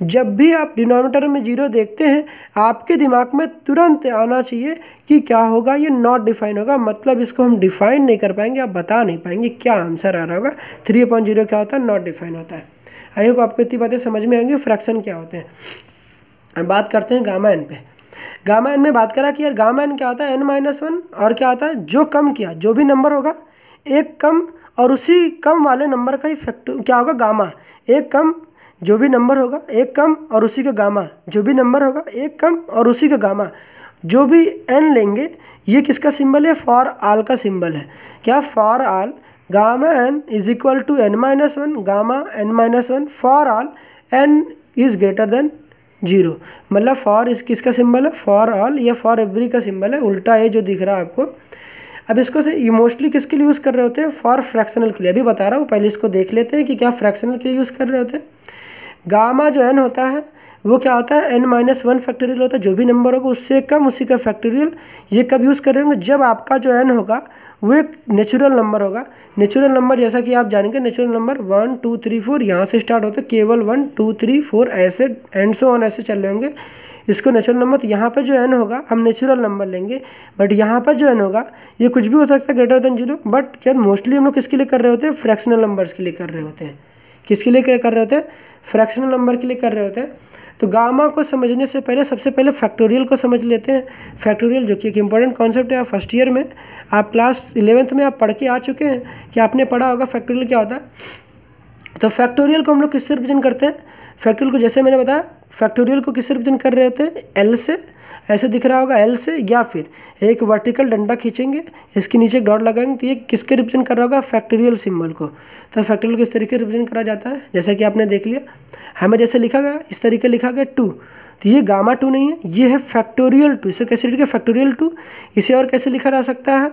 जब भी आप डिनोमिनेटर में 0 देखते हैं आपके दिमाग में तुरंत आना चाहिए कि क्या होगा, ये नॉट डिफाइन होगा। मतलब इसको हम डिफाइन नहीं कर पाएंगे, आप बता नहीं पाएंगे क्या आंसर आ रहा होगा। 3/0 क्या होता है, नॉट डिफाइन होता है। आई होप आपको इतनी बातें समझ में आएंगी फ्रैक्शन क्या होते हैं। अब बात करते हैं गामा एन पे। गामा एन में बात करा कि यार गामा एन क्या होता है, n-1, और क्या होता है, जो कम किया, जो भी नंबर होगा एक कम और उसी कम वाले नंबर का ही फैक्टर क्या होगा, गामा। एक कम, जो भी नंबर होगा एक कम और उसी का गामा, जो भी नंबर होगा एक कम और उसी का गामा। जो भी n लेंगे, ये किसका सिंबल है, फॉर ऑल का सिंबल है। क्या, for all gamma n is equal to n-1, gamma n-1 for all n is greater than 0। मतलब फॉर इस किसका सिंबल है, फॉर ऑल या फॉर एवरी का सिंबल है, उल्टा है जो दिख रहा है आपको। अब इसको से इमोशनली किसके लिए यूज़ कर रहे होते हैं, फॉर फ्रैक्शनल के लिए। अभी बता रहा हूँ, पहले इसको देख लेते हैं कि क्या फ्रैक्शनल के लिए यूज़ कर रहे होते हैं। गामा जो n होता है वो क्या होता है, n-1 फैक्टोरियल होता है। जो भी नंबर होगा उससे कम उसी का फैक्टोरियल। ये कब यूज़ कर रहे होंगे, जब आपका जो n होगा वो एक नेचुरल नंबर होगा। नेचुरल नंबर जैसा कि आप जानेंगे, नेचुरल नंबर 1 2 3 4 यहाँ से स्टार्ट होते हैं, केवल 1 2 3 4 ऐसे एंड सो ऑन ऐसे चल रहे होंगे। इसको नेचुरल नंबर, तो यहाँ पर जो n होगा हम नेचुरल नंबर लेंगे। बट यहाँ पर जो n होगा ये कुछ भी हो सकता है ग्रेटर देन 0। बट क्या मोस्टली हम लोग किसके लिए कर रहे होते हैं, फ्रैक्शनल नंबर्स के लिए कर रहे होते हैं। किसके लिए कर रहे होते हैं, फ्रैक्शनल नंबर के लिए कर रहे होते हैं। तो गामा को समझने से पहले सबसे पहले फैक्टोरियल को समझ लेते हैं। फैक्टोरियल जो कि एक इंपॉर्टेंट कॉन्सेप्ट है, फर्स्ट ईयर में आप क्लास 11th में आप पढ़ के आ चुके हैं कि आपने पढ़ा होगा फैक्टोरियल क्या होता है। तो फैक्टोरियल को हम लोग किससे रिप्रेजेंट करते हैं, फैक्टोरियल को जैसे मैंने बताया, फैक्टोरियल को किससे रिप्रेजेंट कर रहे होते हैं, एल से, ऐसे दिख रहा होगा एल से, या फिर एक वर्टिकल डंडा खींचेंगे, इसके नीचे एक डॉट लगाएंगे, तो ये किसके रिप्रेजेंट कर रहा होगा, फैक्टोरियल सिंबल को। तो फैक्टोरियल किस तरीके से रिप्रेजेंट करा जाता है, जैसा कि आपने देख लिया, हमें जैसे लिखा गया इस तरीके लिखा गया 2, तो ये गामा 2 नहीं है, ये है फैक्टोरियल 2। इसे कैसे लिखा, फैक्टोरियल 2। इसे और कैसे लिखा जा सकता है,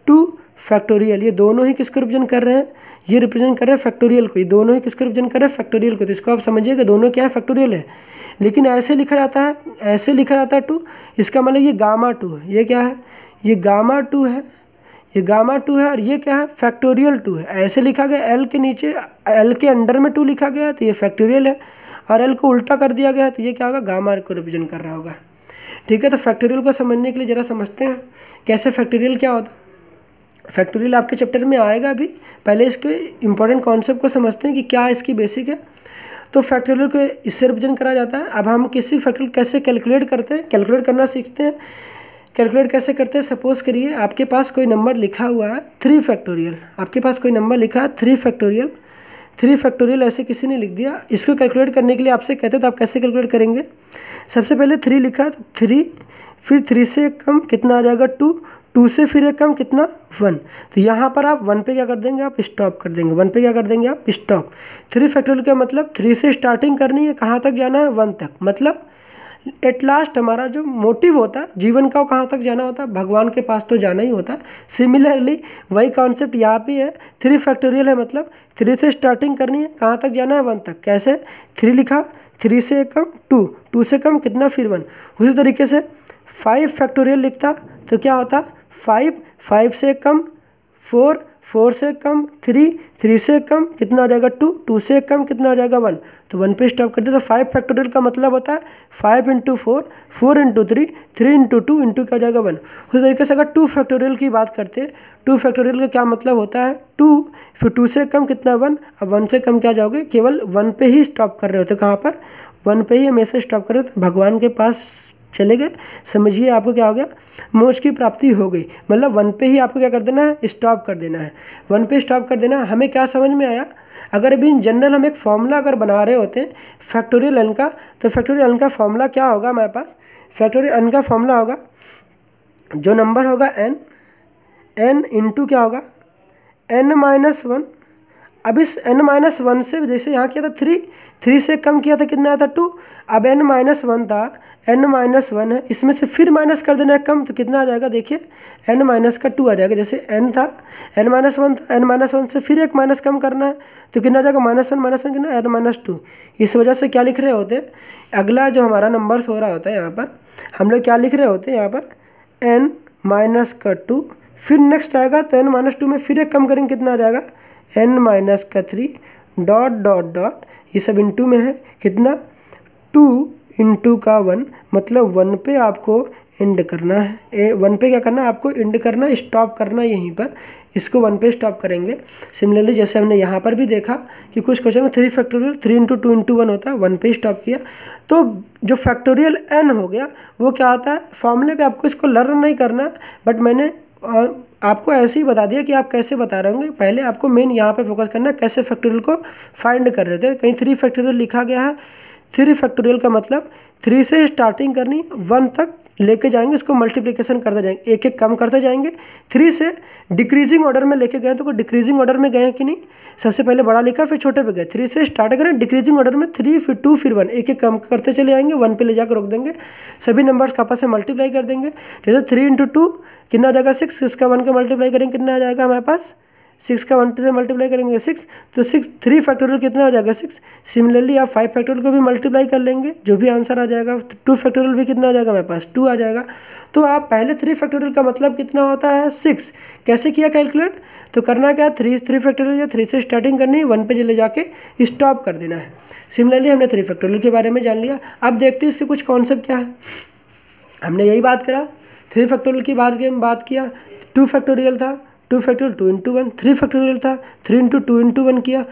2 फैक्टोरियल। ये दोनों ही किसको रिप्रेजेंट कर रहे हैं, ये रिप्रेजेंट कर रहे हैं फैक्टोरियल को। ये दोनों ही किसको रिप्रेजेंट कर रहे हैं, फैक्टोरियल को। तो इसको आप समझिएगा दोनों क्या है, फैक्टोरियल है। लेकिन ऐसे लिखा जाता है, ऐसे लिखा जाता है 2, इसका मतलब ये गामा 2 है। ये क्या है, ये गामा 2 है, ये गामा 2 है, और ये क्या है, फैक्टोरियल 2 है। ऐसे लिखा गया, एल के नीचे, एल के अंडर में 2 लिखा गया है तो ये फैक्टोरियल है, और एल को उल्टा कर दिया गया है तो ये क्या होगा, गामा को रिप्रेजेंट कर रहा होगा। ठीक है, तो फैक्टोरियल को समझने के लिए ज़रा समझते हैं कैसे फैक्टोरियल क्या होता है। फैक्टोरियल आपके चैप्टर में आएगा भी, पहले इसके इंपॉर्टेंट कॉन्सेप्ट को समझते हैं कि क्या इसकी बेसिक है। तो फैक्टोरियल को इससे रिप्रेजेंट करा जाता है। अब हम किसी फैक्टोरियल कैसे कैलकुलेट करते हैं, कैलकुलेट करना सीखते हैं। कैलकुलेट कैसे करते हैं, सपोज करिए आपके पास कोई नंबर लिखा हुआ है 3 फैक्टोरियल, आपके पास कोई नंबर लिखा है 3 फैक्टोरियल, 3 फैक्टोरियल ऐसे किसी ने लिख दिया। इसको कैलकुलेट करने के लिए आपसे कहते हैं तो आप कैसे कैलकुलेट करेंगे, सबसे पहले 3 लिखा तो 3, फिर 3 से कम कितना आ जाएगा 2, 2 से फिर एक कम कितना 1। तो यहाँ पर आप 1 पे क्या कर देंगे, आप स्टॉप कर देंगे, 1 पे क्या कर देंगे आप स्टॉप। 3 फैक्टोरियल का मतलब 3 से स्टार्टिंग करनी है, कहाँ तक जाना है 1 तक। मतलब एट लास्ट हमारा जो मोटिव होता है जीवन का वो कहाँ तक जाना होता है, भगवान के पास तो जाना ही होता है। सिमिलरली वही कॉन्सेप्ट यहाँ पे है, 3 फैक्टोरियल है मतलब 3 से स्टार्टिंग करनी है, कहाँ तक जाना है 1 तक। कैसे, 3 लिखा, 3 से कम 2, 2 से कम कितना फिर 1। उसी तरीके से 5 फैक्टोरियल लिखता तो क्या होता 5, 5 से कम 4, 4 से कम 3, 3 से कम कितना हो जाएगा 2, 2 से कम कितना हो जाएगा 1, तो 1 पे स्टॉप कर दे। तो 5 फैक्टोरियल का मतलब होता है 5 × 4, 4 × 3, 3 × 2 इंटू क्या हो जाएगा 1। उसी तरीके से अगर 2 फैक्टोरियल की बात करते हैं, 2 फैक्टोरियल का क्या मतलब होता है 2, फिर 2 से कम कितना 1, अब 1 से कम क्या जाओगे, केवल 1 पे ही स्टॉप कर रहे होते, कहाँ पर 1 पे ही हमेशा स्टॉप कर रहे होते, भगवान के पास चले गए, समझिए आपको क्या हो गया, मोक्ष की प्राप्ति हो गई। मतलब 1 पे ही आपको क्या कर देना है, स्टॉप कर देना है, 1 पे स्टॉप कर देना है। हमें क्या समझ में आया, अगर अभी इन जनरल हम एक फॉर्मूला अगर बना रहे होते हैं फैक्टोरियल एन का, तो फैक्टोरियल एन का फॉर्मूला क्या होगा हमारे पास, फैक्टोरियल एन का फॉर्मूला होगा, जो नंबर होगा एन इंटू क्या होगा n-1। अब इस n-1 से जैसे यहाँ किया था 3 से कम किया था कितना आया था 2, अब n-1 था, n-1 है, इसमें से फिर माइनस कर देना है कम, तो कितना आ जाएगा देखिए n- का 2 आ जाएगा। जैसे n था n-1 था, n-1 से फिर एक माइनस कम करना है, तो कितना आ जाएगा -1 कितना n-2। इस वजह से क्या लिख रहे होते हैं, अगला जो हमारा नंबर हो रहा होता है यहाँ पर हम लोग क्या लिख रहे होते हैं, यहाँ पर n-2, फिर नेक्स्ट आएगा तो n-2 में फिर एक कम करेंगे कितना आ जाएगा n-3 डॉट डॉट डॉट, ये सब इंटू में है कितना 2 इंटू का 1, मतलब 1 पे आपको एंड करना है, 1 पे क्या करना है आपको एंड करना, स्टॉप करना यहीं पर, इसको 1 पे स्टॉप करेंगे। सिमिलरली जैसे हमने यहाँ पर भी देखा कि कुछ क्वेश्चन में 3 फैक्टोरियल 3 × 2 × 1 होता है, 1 पे स्टॉप किया, तो जो फैक्टोरियल n हो गया वो क्या आता है, फॉर्मूले पे आपको इसको लर्न नहीं करना, बट मैंने आपको ऐसे ही बता दिया कि आप कैसे बता रहे होंगे। पहले आपको मेन यहाँ पे फोकस करना है कैसे फैक्टोरियल को फाइंड कर रहे थे। कहीं 3 फैक्टोरियल लिखा गया है, 3 फैक्टोरियल का मतलब 3 से स्टार्टिंग करनी, 1 तक लेके जाएंगे, उसको मल्टीप्लिकेशन करते जाएंगे, एक एक कम करते जाएंगे। 3 से डिक्रीजिंग ऑर्डर में लेके गए, तो कोई डिक्रीजिंग ऑर्डर में गए हैं कि नहीं, सबसे पहले बड़ा लिखा फिर छोटे पे गए, 3 से स्टार्ट करें डिक्रीजिंग ऑर्डर में, 3 फिर 2 फिर 1, एक एक कम करते चले जाएंगे, 1 पे ले जाकर रोक देंगे, सभी नंबर्स का आपस में मल्टीप्लाई कर देंगे। जैसे 3 × 2 कितना आ जाएगा 6, 6 का 1 का मल्टीप्लाई करेंगे कितना आ जाएगा हमारे पास 6 का 1 से मल्टीप्लाई करेंगे 6, तो 3 फैक्टोरियल कितना हो जाएगा 6। सिमिलरली आप 5 फैक्टोरियल को भी मल्टीप्लाई कर लेंगे, जो भी आंसर आ जाएगा। 2 फैक्टोरियल भी कितना आ जाएगा हमारे पास 2 आ जाएगा। तो आप पहले 3 फैक्टोरियल का मतलब कितना होता है 6, कैसे किया कैलकुलेट, तो करना क्या 3 फैक्टोरियल या 3 से स्टार्टिंग करनी है, 1 पे चले जाके स्टॉप कर देना है। सिमिलरली हमने 3 फैक्टोरियल के बारे में जान लिया। अब देखते हैं इसके कुछ कॉन्सेप्ट क्या है। हमने यही बात करा, 3 फैक्टोरियल की बात किया, 2 फैक्टोरियल था, 2 फैक्टोरियल 2 × 1, 3 फैक्टोरियल था 3 × 2 × 1 किया,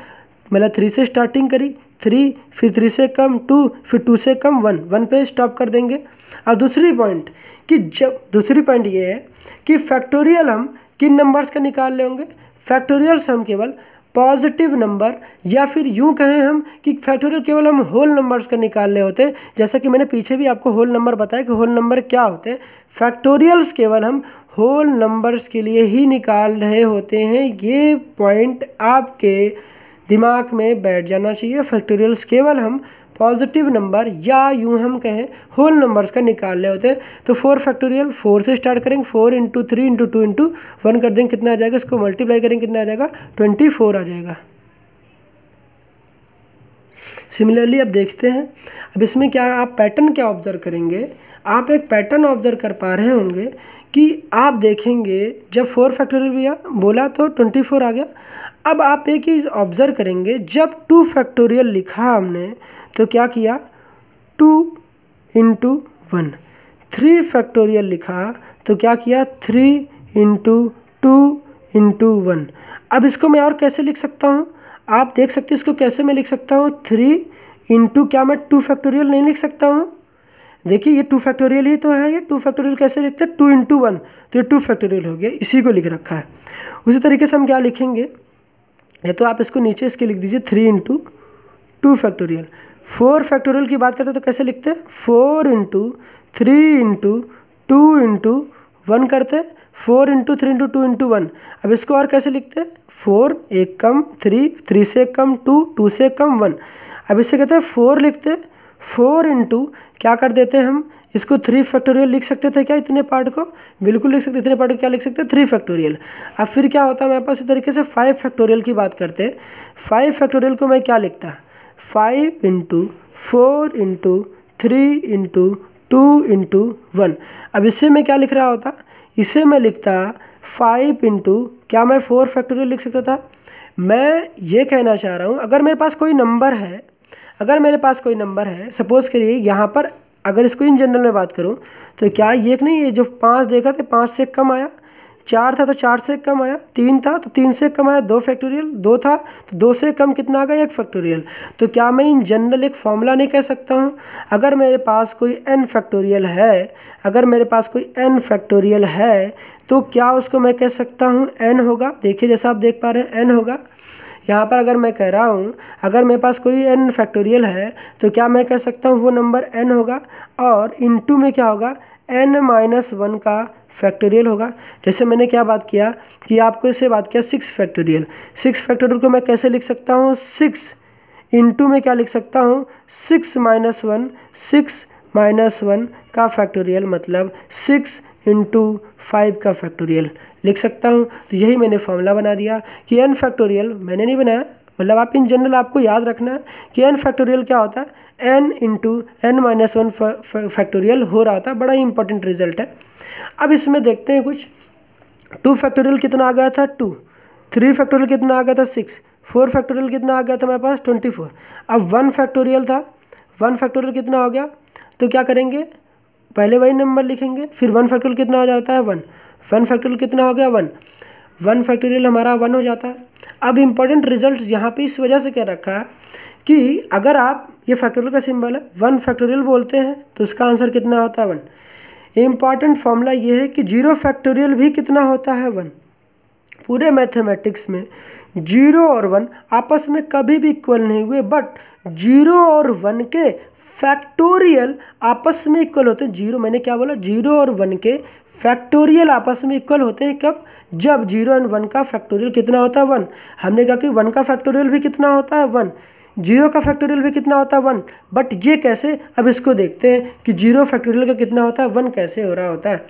मतलब 3 से स्टार्टिंग करी 3, फिर 3 से कम 2, फिर 2 से कम 1, 1 पे स्टॉप कर देंगे। और दूसरी पॉइंट ये है कि फैक्टोरियल हम किन नंबर्स का निकाल ले होंगे, फैक्टोरियल्स हम केवल पॉजिटिव नंबर, या फिर यूं कहें हम कि फैक्टोरियल केवल हम होल नंबर्स का निकाल रहे होते हैं। जैसा कि मैंने पीछे भी आपको होल नंबर बताया कि होल नंबर क्या होते हैं, फैक्टोरियल्स केवल हम होल नंबर्स के लिए ही निकाल रहे होते हैं। ये पॉइंट आपके दिमाग में बैठ जाना चाहिए। फैक्टोरियल्स केवल हम पॉजिटिव नंबर या यूं हम कहें होल नंबर्स का निकाल रहे होते हैं। तो 4 फैक्टोरियल 4 से स्टार्ट करेंगे, 4 × 3 × 2 × 1 कर देंगे, कितना आ जाएगा, इसको मल्टीप्लाई करेंगे कितना आ जाएगा 24 आ जाएगा। सिमिलरली अब देखते हैं, अब इसमें क्या आप पैटर्न क्या ऑब्जर्व करेंगे, आप एक पैटर्न ऑब्जर्व कर पा रहे होंगे कि आप देखेंगे जब 4 फैक्टोरियल भी बोला तो 24 आ गया। अब आप एक चीज़ ऑब्जर्व करेंगे, जब 2 फैक्टोरियल लिखा हमने तो क्या किया 2 × 1, 3 फैक्टोरियल लिखा तो क्या किया 3 × 2 × 1। अब इसको मैं और कैसे लिख सकता हूँ, आप देख सकते हैं इसको कैसे मैं लिख सकता हूँ 3 × क्या मैं 2 फैक्टोरियल नहीं लिख सकता हूँ, देखिए ये 2 फैक्टोरियल ही तो है, ये 2 फैक्टोरियल कैसे लिखते हैं 2 × 1, तो ये 2 फैक्टोरियल हो गया, इसी को लिख रखा है। उसी तरीके से हम क्या लिखेंगे, या तो आप इसको नीचे इसके लिख दीजिए 3 × 2 फैक्टोरियल। 4 फैक्टोरियल की बात करते हैं तो कैसे लिखते हैं 4 × 3 × 2 × 1 करते हैं, 4 × 3 × 2 × 1। अब इसको और कैसे लिखते हैं 4 एक कम 3, 3 से कम 2, 2 से कम 1। अब इससे कहते हैं 4 लिखते हैं, 4 × क्या कर देते हैं हम इसको 3 फैक्टोरियल लिख सकते थे क्या, इतने पार्ट को बिल्कुल लिख सकते, इतने पार्ट को क्या लिख सकते हैं 3 फैक्टोरियल। अब फिर क्या होता है हमारे पास इस तरीके से 5 फैक्टोरियल की बात करते हैं। 5 फैक्टोरियल को मैं क्या लिखता 5 × 4 × 3 × 2 × 1। अब इससे मैं क्या लिख रहा होता, इसे मैं लिखता 5 × क्या मैं 4 फैक्टोरियल लिख सकता था? मैं ये कहना चाह रहा हूँ, अगर मेरे पास कोई नंबर है, सपोज़ करिए यहाँ पर, अगर इसको इन जनरल में बात करूँ तो क्या ये एक नहीं, ये जो 5 देखा था 5 से कम आया, 4 था तो 4 से कम आया, 3 था तो 3 से कम आया, 2 फैक्टोरियल, 2 था तो 2 से कम कितना आ गया? 1 फैक्टोरियल। तो क्या मैं इन जनरल एक फॉर्मूला नहीं कह सकता हूँ? अगर मेरे पास कोई n फैक्टोरियल है, तो क्या उसको मैं कह सकता हूँ n होगा? देखिए जैसा आप देख पा रहे हैं n होगा। यहाँ पर अगर मैं कह रहा हूँ अगर मेरे पास कोई n फैक्टोरियल है तो क्या मैं कह सकता हूँ वो नंबर n होगा, और इनटू में क्या होगा? n-1 का फैक्टोरियल होगा। जैसे मैंने क्या बात किया कि आपको इससे बात किया 6 फैक्टोरियल। 6 फैक्टोरियल को मैं कैसे लिख सकता हूँ? 6 इनटू में क्या लिख सकता हूँ? 6 माइनस 1 का फैक्टोरियल, मतलब 6 इंटू 5 का फैक्टोरियल लिख सकता हूँ। तो यही मैंने फॉर्मूला बना दिया कि n फैक्टोरियल मैंने नहीं बनाया, मतलब आप इन जनरल आपको याद रखना है कि n फैक्टोरियल क्या होता है? n इंटू n-1 फैक्टोरियल हो रहा होता है। बड़ा ही इंपॉर्टेंट रिजल्ट है। अब इसमें देखते हैं कुछ। 2 फैक्टोरियल कितना आ गया था? 2। 3 फैक्टोरियल कितना आ गया था? 6। 4 फैक्टोरियल कितना आ गया था मेरे पास? 24। अब 1 फैक्टोरियल था, 1 फैक्टोरियल कितना हो गया? तो क्या करेंगे? पहले वही नंबर लिखेंगे, फिर 1 फैक्टोरियल कितना हो जाता है? 1 फैक्टोरियल कितना हो गया? 1 फैक्टोरियल हमारा 1 हो जाता है। अब इम्पॉर्टेंट रिजल्ट यहाँ पे इस वजह से क्या रखा है कि अगर आप, ये फैक्टोरियल का सिंबल है, 1 फैक्टोरियल बोलते हैं तो इसका आंसर कितना होता है? 1। इम्पॉर्टेंट फॉर्मूला ये है कि 0 फैक्टोरियल भी कितना होता है? 1। पूरे मैथमेटिक्स में 0 और 1 आपस में कभी भी इक्वल नहीं हुए, बट 0 और 1 के फैक्टोरियल आपस में इक्वल होते हैं। 0, मैंने क्या बोला? 0 और 1 के फैक्टोरियल आपस में इक्वल होते हैं। कब? जब 0 एंड 1 का फैक्टोरियल कितना होता है? 1। हमने कहा कि 1 का फैक्टोरियल भी कितना होता है? 1। 0 का फैक्टोरियल भी कितना होता है? 1। बट ये कैसे? अब इसको देखते हैं कि 0 फैक्टोरियल का कितना होता है? 1 कैसे हो रहा होता है।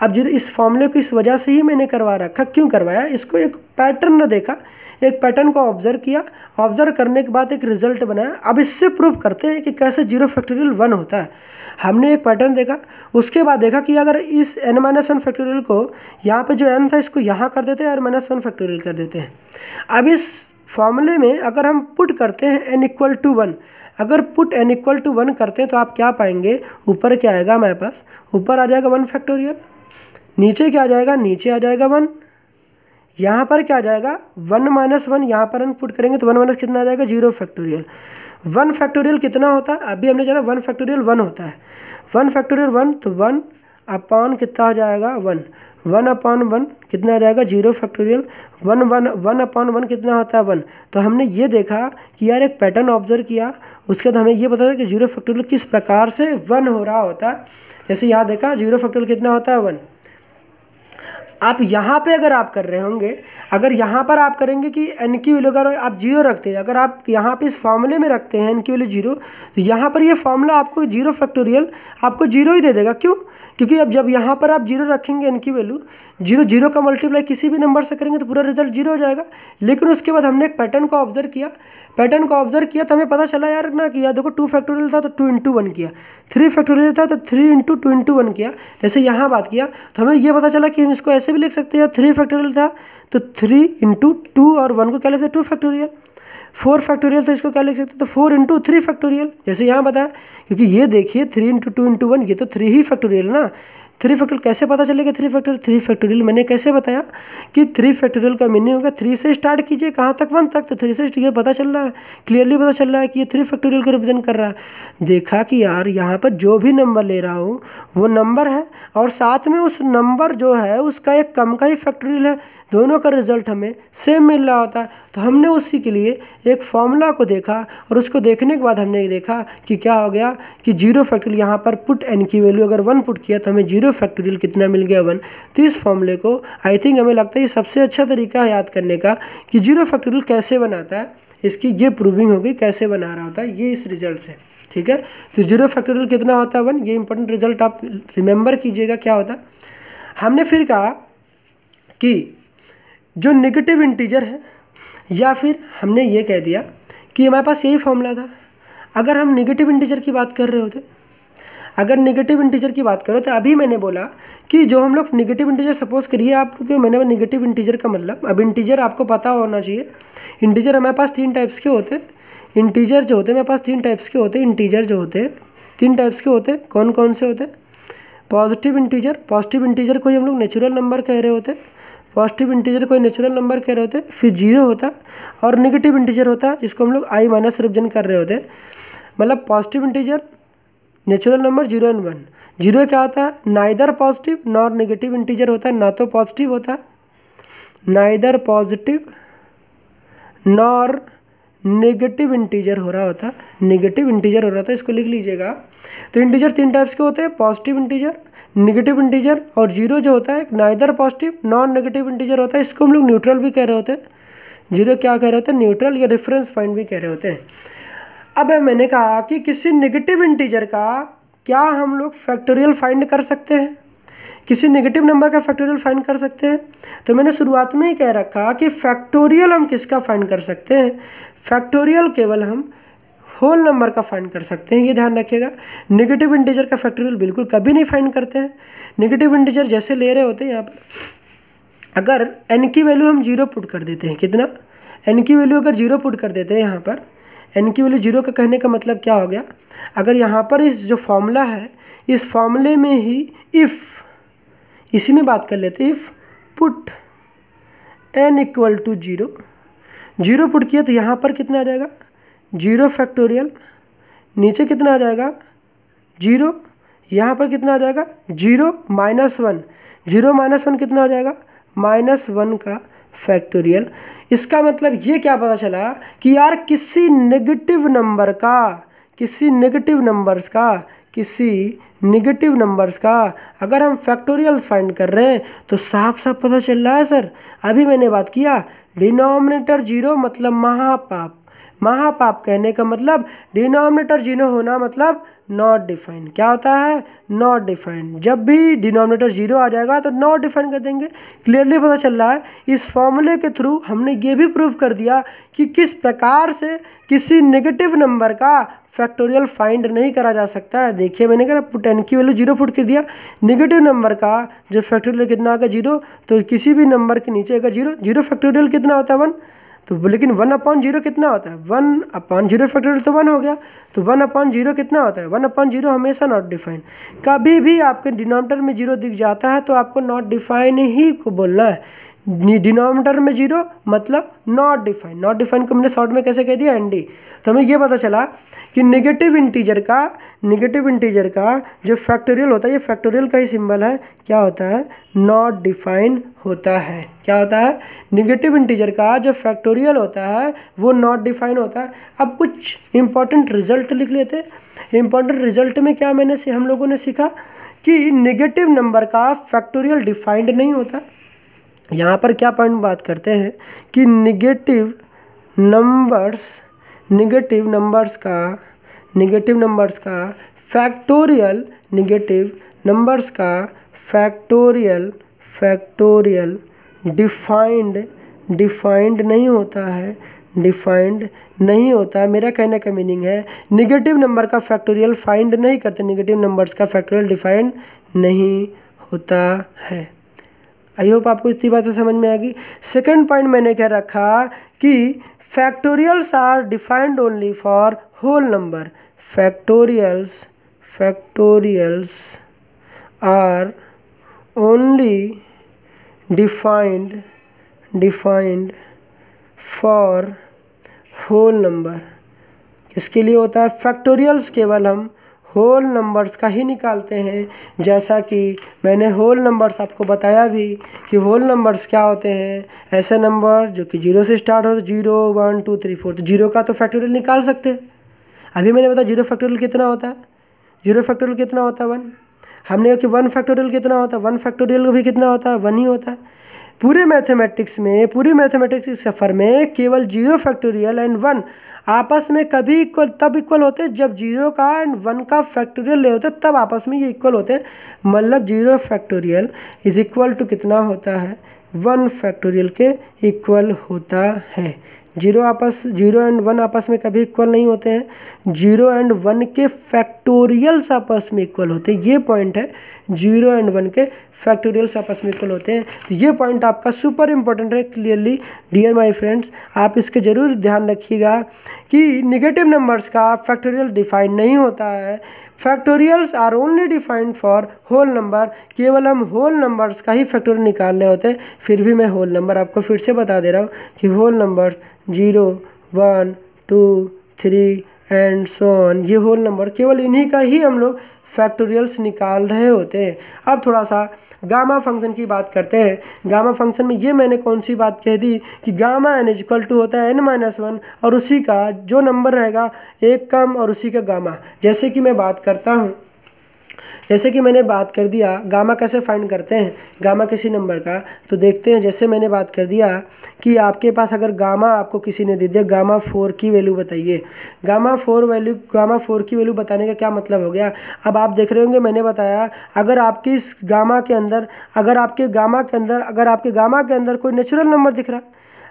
अब इस फॉर्मूले को इस वजह से ही मैंने करवा रखा। क्यों करवाया? इसको एक पैटर्न देखा, एक पैटर्न को ऑब्जर्व किया, ऑब्जर्व करने के बाद एक रिजल्ट बनाया। अब इससे प्रूव करते हैं कि कैसे 0 फैक्टोरियल 1 होता है। हमने एक पैटर्न देखा, उसके बाद देखा कि अगर इस n-1 फैक्टोरियल को यहाँ पे जो n था इसको यहाँ कर देते हैं और -1 फैक्टोरियल कर देते हैं। अब इस फॉर्मूले में अगर हम पुट करते हैं n इक्वल टू 1, अगर पुट n इक्वल टू 1 करते हैं तो आप क्या पाएंगे? ऊपर क्या आएगा हमारे पास? ऊपर आ जाएगा 1 फैक्टोरियल, नीचे क्या आ जाएगा? नीचे आ जाएगा 1, यहाँ पर क्या आ जाएगा? 1-1, यहाँ पर हम पुट करेंगे तो 1 - कितना आ जाएगा? 0 फैक्टोरियल। 1 फैक्टोरियल कितना होता है? अभी हमने जाना 1 फैक्टोरियल 1 होता है। 1 फैक्टोरियल 1, तो 1 अपॉन कितना आ जाएगा? 1। 1 अपॉन 1 कितना आ जाएगा? 0 फैक्टोरियल। 1 अपॉन 1 कितना होता है? 1। तो हमने ये देखा कि यार एक पैटर्न ऑब्जर्व किया, उसके बाद हमें ये पता चला कि 0 फैक्टोरियल किस प्रकार से 1 हो रहा होता है। जैसे यहाँ देखा 0 फैक्टोरियल कितना होता है? 1। आप यहाँ पे अगर आप कर रहे होंगे, अगर यहाँ पर आप करेंगे कि n की वैल्यू अगर आप 0 रखते हैं, अगर आप यहाँ पे इस फॉर्मूले में रखते हैं n की वैल्यू 0, तो यहाँ पर ये फॉर्मूला आपको 0 फैक्टोरियल आपको 0 ही दे देगा। क्यों? क्योंकि अब जब यहाँ पर आप 0 रखेंगे n की वैल्यू 0 का मल्टीप्लाई किसी भी नंबर से करेंगे तो पूरा रिजल्ट 0 हो जाएगा। लेकिन उसके बाद हमने एक पैटर्न को ऑब्जर्व किया, तो हमें पता चला यार ना कि यार देखो 2 फैक्टोरियल था तो 2 इंटू 1 किया, 3 फैक्टोरियल था तो 3 इंटू 2 इंटू 1 किया। जैसे यहाँ बात किया तो हमें ये पता चला कि हम इसको ऐसे भी लिख सकते हैं, 3 फैक्टोरियल था तो 3 इंटू 2 और 1 को क्या लिख सकते? 2 फैक्टोरियल। 4 फैक्टोरियल तो इसको क्या लिख सकते? तो 4 इंटू 3 फैक्टोरियल, जैसे यहाँ बताया। क्योंकि ये देखिए 3 इंटू 2 इंटू 1, ये तो 3 ही फैक्टोरियल ना। 3 फैक्टोरियल कैसे पता चलेगा? 3 फैक्टोरियल मैंने कैसे बताया कि 3 फैक्टोरियल का मीनिंग होगा 3 से स्टार्ट कीजिए, कहाँ तक? 1 तक। तो 3 से ये पता चल रहा है, क्लियरली पता चल रहा है कि ये 3 फैक्टोरियल को रिप्रेजेंट कर रहा है। देखा कि यार यहाँ पर जो भी नंबर ले रहा हूँ वो नंबर है, और साथ में उस नंबर जो है उसका एक कम का ही फैक्टोरियल है, दोनों का रिजल्ट हमें सेम मिल रहा होता है। तो हमने उसी के लिए एक फॉर्मूला को देखा, और उसको देखने के बाद हमने देखा कि क्या हो गया कि 0 फैक्टोरियल यहाँ पर पुट n की वैल्यू अगर 1 पुट किया तो हमें 0 फैक्टोरियल कितना मिल गया? 1। तो इस फॉर्मूले को आई थिंक हमें लगता है ये सबसे अच्छा तरीका है याद करने का कि 0 फैक्टोरियल कैसे बनाता है, इसकी ये प्रूविंग होगी कैसे बना रहा होता है ये इस रिजल्ट से। ठीक है, तो 0 फैक्टोरियल कितना होता है? 1। ये इंपॉर्टेंट रिजल्ट आप रिमेंबर कीजिएगा क्या होता है। हमने फिर कहा कि जो नेगेटिव इंटीजर है, या फिर हमने ये कह दिया कि हमारे पास यही फॉर्मूला था। अगर हम नेगेटिव इंटीजर की बात कर रहे होते, अगर नेगेटिव इंटीजर की बात करो तो अभी मैंने बोला कि जो हम लोग नेगेटिव इंटीजर सपोज करिए आप, क्योंकि मैंने नेगेटिव इंटीजर का मतलब, अब इंटीजर आपको पता होना चाहिए। इंटीजर हमारे पास 3 टाइप्स के होते हैं। इंटीजर जो होते हैं मेरे पास 3 टाइप्स के होते हैं। इंटीजर जो होते हैं 3 टाइप्स के होते हैं। कौन कौन से होते हैं? पॉजिटिव इंटीजर, पॉजिटिव इंटीजर को ही हम लोग नेचुरल नंबर कह रहे होते हैं। पॉजिटिव इंटीजर को नेचुरल नंबर कह रहे होते हैं। फिर जीरो होता है, और नेगेटिव इंटीजर होता है जिसको हम लोग आई माइनस रिप्रेजेंट कर रहे होते हैं। मतलब पॉजिटिव इंटीजर, नेचुरल नंबर 0 और 1। जीरो क्या होता है? Neither positive nor negative integer होता है, ना तो पॉजिटिव होता है, neither positive nor negative integer हो रहा होता, नेगेटिव इंटीजर हो रहा था, इसको लिख लीजिएगा। तो इंटीजर 3 टाइप्स के होते हैं, पॉजिटिव इंटीजर, नेगेटिव इंटीजर, और जीरो जो होता है neither positive non negative integer होता है। इसको हम लोग न्यूट्रल भी कह रहे होते हैं। जीरो क्या कह रहे होते हैं? न्यूट्रल या रेफरेंस पॉइंट भी कह रहे होते हैं। अब मैंने कहा कि किसी नेगेटिव इंटीजर का क्या हम लोग फैक्टोरियल फाइंड कर सकते हैं? किसी नेगेटिव नंबर का फैक्टोरियल फाइंड कर सकते हैं। तो मैंने शुरुआत में ही कह रखा कि फैक्टोरियल हम किसका फाइंड कर सकते हैं? फैक्टोरियल केवल हम होल नंबर का फाइंड कर सकते हैं, ये ध्यान रखिएगा। नेगेटिव इंटीजर का फैक्टोरियल बिल्कुल कभी नहीं फाइंड करते हैं। नेगेटिव इंटीजर जैसे ले रहे होते हैं यहाँ पर, अगर n की वैल्यू हम 0 पुट कर देते हैं, कितना? n की वैल्यू अगर 0 पुट कर देते हैं यहाँ पर, n की वैल्यू 0 का कहने का मतलब क्या हो गया? अगर यहाँ पर इस जो फॉर्मूला है, इस फॉर्मूले में ही इफ़, इसी में बात कर लेते हैं, if put n equal to 0, 0 put किया तो यहाँ पर कितना आ जाएगा? 0 फैक्टोरियल, नीचे कितना आ जाएगा? 0, यहाँ पर कितना आ जाएगा? 0 माइनस 1, 0 माइनस 1 कितना हो जाएगा? -1 का फैक्टोरियल। इसका मतलब ये क्या पता चला कि यार किसी नेगेटिव नंबर का, किसी नेगेटिव नंबर्स का अगर हम फैक्टोरियल फाइंड कर रहे हैं तो साफ साफ पता चल रहा है सर, अभी मैंने बात किया, डिनोमिनेटर 0 मतलब महापाप, महापाप कहने का मतलब डिनोमिनेटर 0 होना मतलब नॉट डिफाइंड। क्या होता है? Not defined. जब भी डिनोमिनेटर 0 आ जाएगा तो नॉट डिफाइंड कर देंगे। क्लियरली पता चल रहा है। इस फॉर्मूले के थ्रू हमने ये भी प्रूव कर दिया कि किस प्रकार से किसी नेगेटिव नंबर का फैक्टोरियल फाइंड नहीं करा जा सकता है। देखिए मैंने कहा पुट n की वैल्यू 0 पुट कर दिया, नेगेटिव नंबर का जो फैक्टोरियल कितना आएगा? 0। तो किसी भी नंबर के नीचे अगर 0 फैक्टोरियल कितना होता है? 1। तो लेकिन 1/0 कितना होता है? 1/0 फैक्टोरियल तो 1 हो गया। तो 1/0 कितना होता है? 1/0 हमेशा नॉट डिफाइन। कभी भी आपके डिनोमिनेटर में 0 दिख जाता है तो आपको नॉट डिफाइन ही को बोलना है। डिनोमिनेटर में 0 मतलब नॉट डिफाइन। नॉट डिफाइन को मैंने शॉर्ट में कैसे कह दिया? ND। तो हमें ये पता चला कि नेगेटिव इंटीजर का जो फैक्टोरियल होता है, ये फैक्टोरियल का ही सिंबल है, क्या होता है? नॉट डिफाइन होता है। क्या होता है? नेगेटिव इंटीजर का जो फैक्टोरियल होता है वो नॉट डिफाइन होता है। अब कुछ इंपॉर्टेंट रिजल्ट लिख लेते हैं। इंपॉर्टेंट रिजल्ट में क्या हम लोगों ने सीखा कि नेगेटिव नंबर का फैक्टोरियल डिफाइंड नहीं होता। यहाँ पर क्या पॉइंट बात करते हैं कि नेगेटिव नंबर्स का फैक्टोरियल, नेगेटिव नंबर्स का फैक्टोरियल डिफाइंड नहीं होता है, डिफाइंड नहीं होता। मेरा कहने का मीनिंग है नेगेटिव नंबर का फैक्टोरियल फाइंड नहीं करते, नेगेटिव नंबर्स का फैक्टोरियल डिफाइंड नहीं होता है। आई होप आपको इतनी बातें समझ में आएगी। सेकंड पॉइंट मैंने कह रखा कि factorials are defined only for whole number. Factorials are only defined for whole number. किसके लिए होता है? फैक्टोरियल्स केवल हम होल नंबर्स का ही निकालते हैं। जैसा कि मैंने होल नंबर्स आपको बताया भी कि होल नंबर्स क्या होते हैं? ऐसे नंबर जो कि 0 से स्टार्ट हो, 0 1 2 3 4। तो 0 का तो फैक्टोरियल निकाल सकते हैं। अभी मैंने बताया 0 फैक्टोरियल कितना होता है? 0 फैक्टोरियल कितना होता है? 1। हमने कहा कि 1 फैक्टोरियल कितना होता है? 1 फैक्टोरियल भी कितना होता है? 1 ही होता है। पूरे मैथमेटिक्स के सफ़र में केवल 0 फैक्टोरियल एंड 1 आपस में कभी तब इक्वल होते हैं जब 0 का एंड 1 का फैक्टोरियल ले होते तब आपस में ये इक्वल होते हैं। मतलब 0 फैक्टोरियल इज इक्वल टू कितना होता है? 1 फैक्टोरियल के इक्वल होता है। जीरो एंड वन आपस में कभी इक्वल नहीं होते हैं, 0 एंड 1 के फैक्टोरियल्स आपस में इक्वल होते हैं। ये पॉइंट है, 0 एंड 1 के फैक्टोरियल्स आपस में इक्वल होते हैं। तो ये पॉइंट आपका सुपर इंपॉर्टेंट है। क्लियरली डियर माय फ्रेंड्स, आप इसके ज़रूर ध्यान रखिएगा कि नेगेटिव नंबर्स का फैक्टोरियल डिफाइन नहीं होता है। Factorials are only defined for whole number. केवल हम होल नंबर्स का ही फैक्टोरियल निकाल रहे होते हैं। फिर भी मैं होल नंबर आपको फिर से बता दे रहा हूँ कि whole numbers 0, 1, 2, 3 and so on, ये होल नंबर केवल इन्हीं का ही हम लोग फैक्टोरियल्स निकाल रहे होते हैं। अब थोड़ा सा गामा फंक्शन की बात करते हैं। गामा फंक्शन में ये मैंने कौन सी बात कह दी कि गामा n इक्वल टू होता है n-1 और उसी का जो नंबर रहेगा एक कम और उसी का गामा। जैसे कि मैं बात करता हूँ, जैसे कि मैंने बात कर दिया गामा कैसे फाइंड करते हैं गामा किसी नंबर का, तो देखते हैं। जैसे मैंने बात कर दिया कि आपके पास अगर गामा आपको किसी ने दे दिया, गामा 4 की वैल्यू बताइए। गामा 4 की वैल्यू बताने का क्या मतलब हो गया। अब आप देख रहे होंगे मैंने बताया अगर आपके इस गामा के अंदर अगर आपके गामा के अंदर कोई नेचुरल नंबर दिख रहा,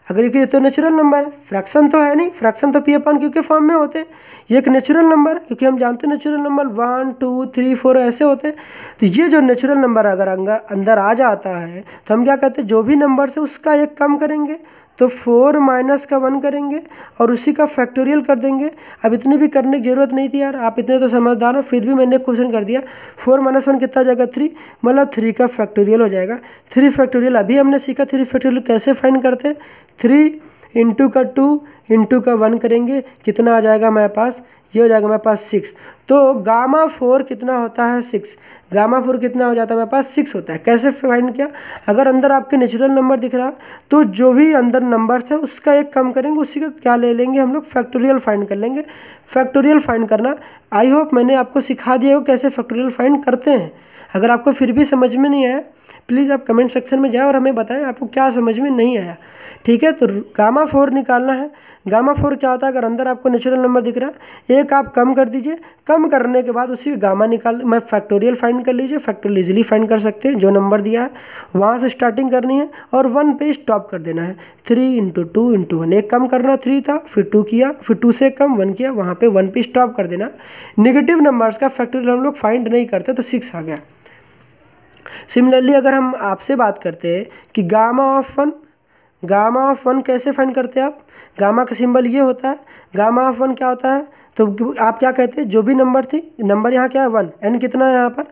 अगर ये तो नेचुरल नंबर है, फ्रैक्शन तो है नहीं, फ्रैक्शन तो P/Q के फॉर्म में होते हैं। ये एक नेचुरल नंबर है क्योंकि हम जानते हैं नेचुरल नंबर 1, 2, 3, 4 ऐसे होते हैं। तो ये जो नेचुरल नंबर अगर अंदर आ जाता है तो हम क्या कहते हैं, जो भी नंबर से उसका एक कम करेंगे तो 4 माइनस का 1 करेंगे और उसी का फैक्टोरियल कर देंगे। अब इतनी भी करने की ज़रूरत नहीं थी यार, आप इतने तो समझदार हो, फिर भी मैंने क्वेश्चन कर दिया। 4 माइनस 1 कितना जाएगा 3, मतलब 3 का फैक्टोरियल हो जाएगा। 3 फैक्टोरियल अभी हमने सीखा। 3 फैक्टोरियल कैसे फाइंड करते हैं, 3 इंटू का 2 इंटू का 1 करेंगे, कितना आ जाएगा हमारे पास, ये हो जाएगा हमारे पास 6। तो गामा 4 कितना होता है 6, गामा 4 कितना हो जाता है हमारे पास 6 होता है। कैसे फाइंड किया, अगर अंदर आपके नेचुरल नंबर दिख रहा तो जो भी अंदर नंबर है उसका एक कम करेंगे, उसी का क्या ले लेंगे हम लोग, फैक्टोरियल फाइंड कर लेंगे। फैक्टोरियल फाइंड करना आई होप मैंने आपको सिखा दिया हो कैसे फैक्टोरियल फाइंड करते हैं। अगर आपको फिर भी समझ में नहीं आया प्लीज़ आप कमेंट सेक्शन में जाएं और हमें बताएं आपको क्या समझ में नहीं आया, ठीक है। तो गामा 4 निकालना है। गामा 4 क्या होता है, अगर अंदर आपको नेचुरल नंबर दिख रहा है एक आप कम कर दीजिए, कम करने के बाद उसी गामा मैं फैक्टोरियल फाइंड कर लीजिए। फैक्टोरियल इजीली फाइंड कर सकते हैं, जो नंबर दिया है वहाँ से स्टार्टिंग करनी है और 1 पे स्टॉप कर देना है। 3 इंटू 2 इंटू 1, एक कम करना 3 था, फिर 2 किया, फिर 2 से कम 1 किया, वहाँ पे 1 पे स्टॉप कर देना। नेगेटिव नंबर्स का फैक्टोरियल हम लोग फाइंड नहीं करते तो 6 आ गया। सिमिलरली अगर हम आपसे बात करते हैं कि गामा ऑफ 1 कैसे फाइंड करते हैं आप, गामा का सिंबल ये होता है। गामा ऑफ 1 क्या होता है, तो आप क्या कहते हैं, जो भी नंबर थी, नंबर यहाँ क्या है 1, n कितना है यहाँ पर,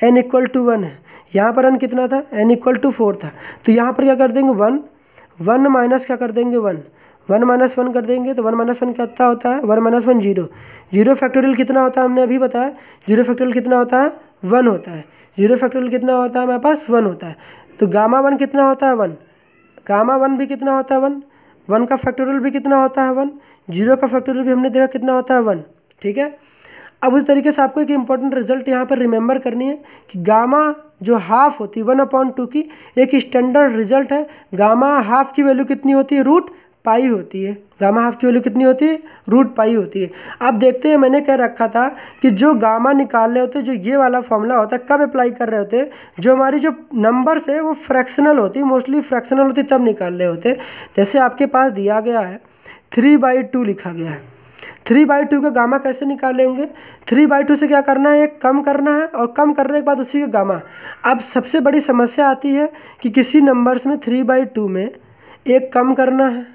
n इक्वल टू 1 है। यहाँ पर n कितना था, n इक्वल टू 4 था। तो यहाँ पर क्या कर देंगे 1 माइनस क्या कर देंगे 1 माइनस 1 कर देंगे। तो 1 माइनस 1 कितना होता है, 1 माइनस 1 0। 0 फैक्टोरियल कितना होता है हमने अभी बताया, 0 फैक्टोरियल कितना होता है 1 होता है। 0 फैक्टोरियल कितना होता है हमारे पास 1 होता है। तो गामा 1 कितना होता है 1, गामा 1 भी कितना होता है 1 का फैक्टोरियल भी कितना होता है 1, 0 का फैक्टोरियल भी हमने देखा कितना होता है 1, ठीक है। अब उस तरीके से आपको एक इंपॉर्टेंट रिजल्ट यहाँ पर रिमेंबर करनी है कि गामा जो हाफ होती है 1/2 की एक स्टैंडर्ड रिजल्ट है। गामा हाफ की वैल्यू कितनी होती है, रूट पाई होती है। गामा हाफ की वैल्यू कितनी होती है, रूट पाई होती है। अब देखते हैं मैंने कह रखा था कि जो गामा निकाल रहे होते हैं, जो ये वाला फॉर्मूला होता है कब अप्लाई कर रहे होते हैं, जो हमारी जो नंबर्स है वो फ्रैक्शनल होती है, मोस्टली फ्रैक्शनल होती है तब निकाल रहे होते हैं। जैसे आपके पास दिया गया है 3/2 लिखा गया है, 3/2 का गामा कैसे निकाल लेंगे, 3/2 से क्या करना है, एक कम करना है और कम करने के बाद उसी का गामा। अब सबसे बड़ी समस्या आती है कि किसी नंबर्स में 3/2 में एक कम करना है।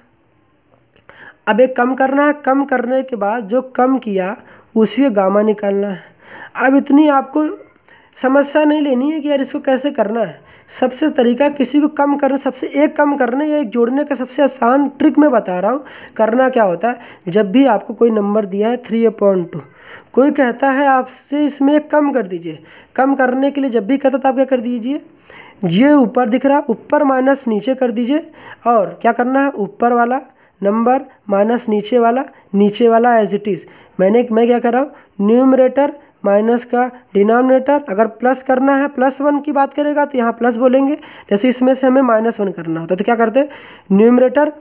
अब एक कम करना है, कम करने के बाद जो कम किया उसी का गामा निकालना है। अब इतनी आपको समस्या नहीं लेनी है कि यार इसको कैसे करना है। सबसे तरीका किसी को कम करना, सबसे एक कम करने या एक जोड़ने का सबसे आसान ट्रिक मैं बता रहा हूँ। करना क्या होता है, जब भी आपको कोई नंबर दिया है 3/2, कोई कहता है आपसे इसमें एक कम कर दीजिए, कम करने के लिए जब भी कहता तो आप क्या कर दीजिए, ये ऊपर दिख रहा ऊपर माइनस नीचे कर दीजिए और क्या करना है ऊपर वाला नंबर माइनस नीचे वाला एज इट इज़। मैं क्या कर रहा हूँ, न्यूमरेटर माइनस का डिनोमिनेटर, अगर प्लस करना है +1 की बात करेगा तो यहाँ प्लस बोलेंगे। जैसे इसमें से हमें -1 करना होता है तो क्या करते हैं, न्यूमरेटर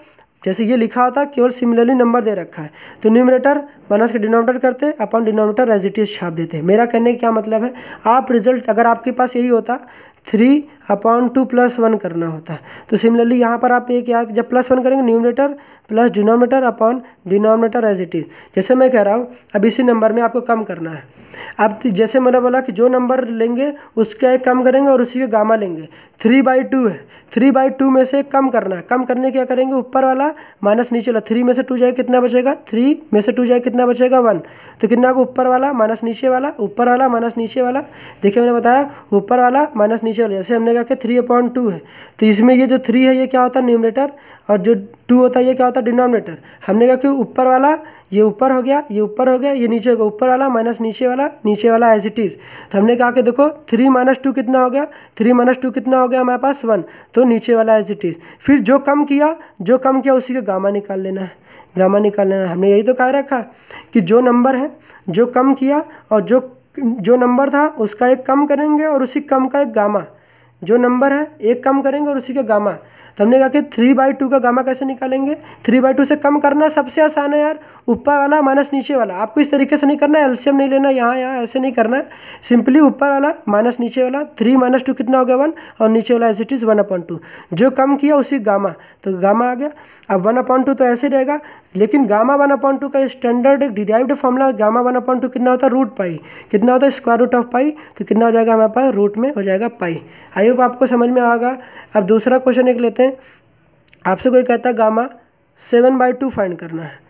जैसे ये लिखा होता है केवल सिमिलरली नंबर दे रखा है तो न्यूमरेटर माइनस का डिनोमिनेटर करते हैं अपन डिनोमिनेटर एज इट इज़ छाप देते हैं। मेरा कहने का क्या मतलब है, आप रिजल्ट अगर आपके पास यही होता 3/2 +1 करना होता है तो सिमिलरली यहाँ पर आप एक याद जब +1 करेंगे numerator plus denominator upon denominator as it is. जैसे मैं कह रहा हूँ अब इसी नंबर में आपको कम करना है। अब जैसे मैंने बोला कि जो नंबर लेंगे उसका एक कम करेंगे और उसी के गामा लेंगे। 3/2 है, 3/2 में से कम करना है। कम करने क्या करेंगे, ऊपर वाला माइनस नीचे वाला। 3 में से 2 जाए कितना बचेगा, 3 में से 2 जाए कितना बचेगा 1। तो कितना को ऊपर वाला माइनस नीचे वाला, ऊपर वाला माइनस नीचे वाला। देखिए मैंने बताया ऊपर वाला माइनस नीचे वाला। जैसे हमने कहा कि 3/2 है तो इसमें ये जो 3 है ये क्या होता है न्यूमरेटर, और जो 2 होता है ये क्या होता है डिनोमिनेटर। हमने कहा कि ऊपर वाला ये ऊपर हो गया, ये ऊपर हो गया, ये नीचे हो गया। ऊपर वाला माइनस नीचे वाला एज इट इज़। तो हमने कहा कि देखो 3 - 2 कितना हो गया, 3 - 2 कितना हो गया हमारे पास 1। तो नीचे वाला एज इट इज़। फिर जो कम किया उसी का गामा निकाल लेना है, गामा निकाल लेना है। हमने यही तो कह रखा कि जो नंबर है जो कम किया और जो नंबर था उसका एक कम करेंगे और उसी कम का एक गामा। जो नंबर है एक कम करेंगे और उसी का गामा। तो हमने कहा कि 3/2 का गामा कैसे निकालेंगे, 3/2 से कम करना सबसे आसान है यार, ऊपर वाला माइनस नीचे वाला। आपको इस तरीके से नहीं करना है, एलसीएम नहीं लेना यहाँ ऐसे नहीं करना है। सिंपली ऊपर वाला माइनस नीचे वाला, 3 - 2 कितना हो गया 1, और नीचे वाला एज इट इज़ 1/2। जो कम किया उसी गामा, तो गामा आ गया। अब 1/2 तो ऐसे रहेगा, लेकिन गामा 1/2 का स्टैंडर्ड डिराइव्ड फॉर्मूला गामा 1/2 कितना होता है √π, कितना होता है √π। तो कितना हो जाएगा हमारे पास, रूट में हो जाएगा पाई। आई होप आपको समझ में आएगा। अब दूसरा क्वेश्चन एक लेते हैं। आपसे कोई कहता है गामा 7/2 फाइंड करना है।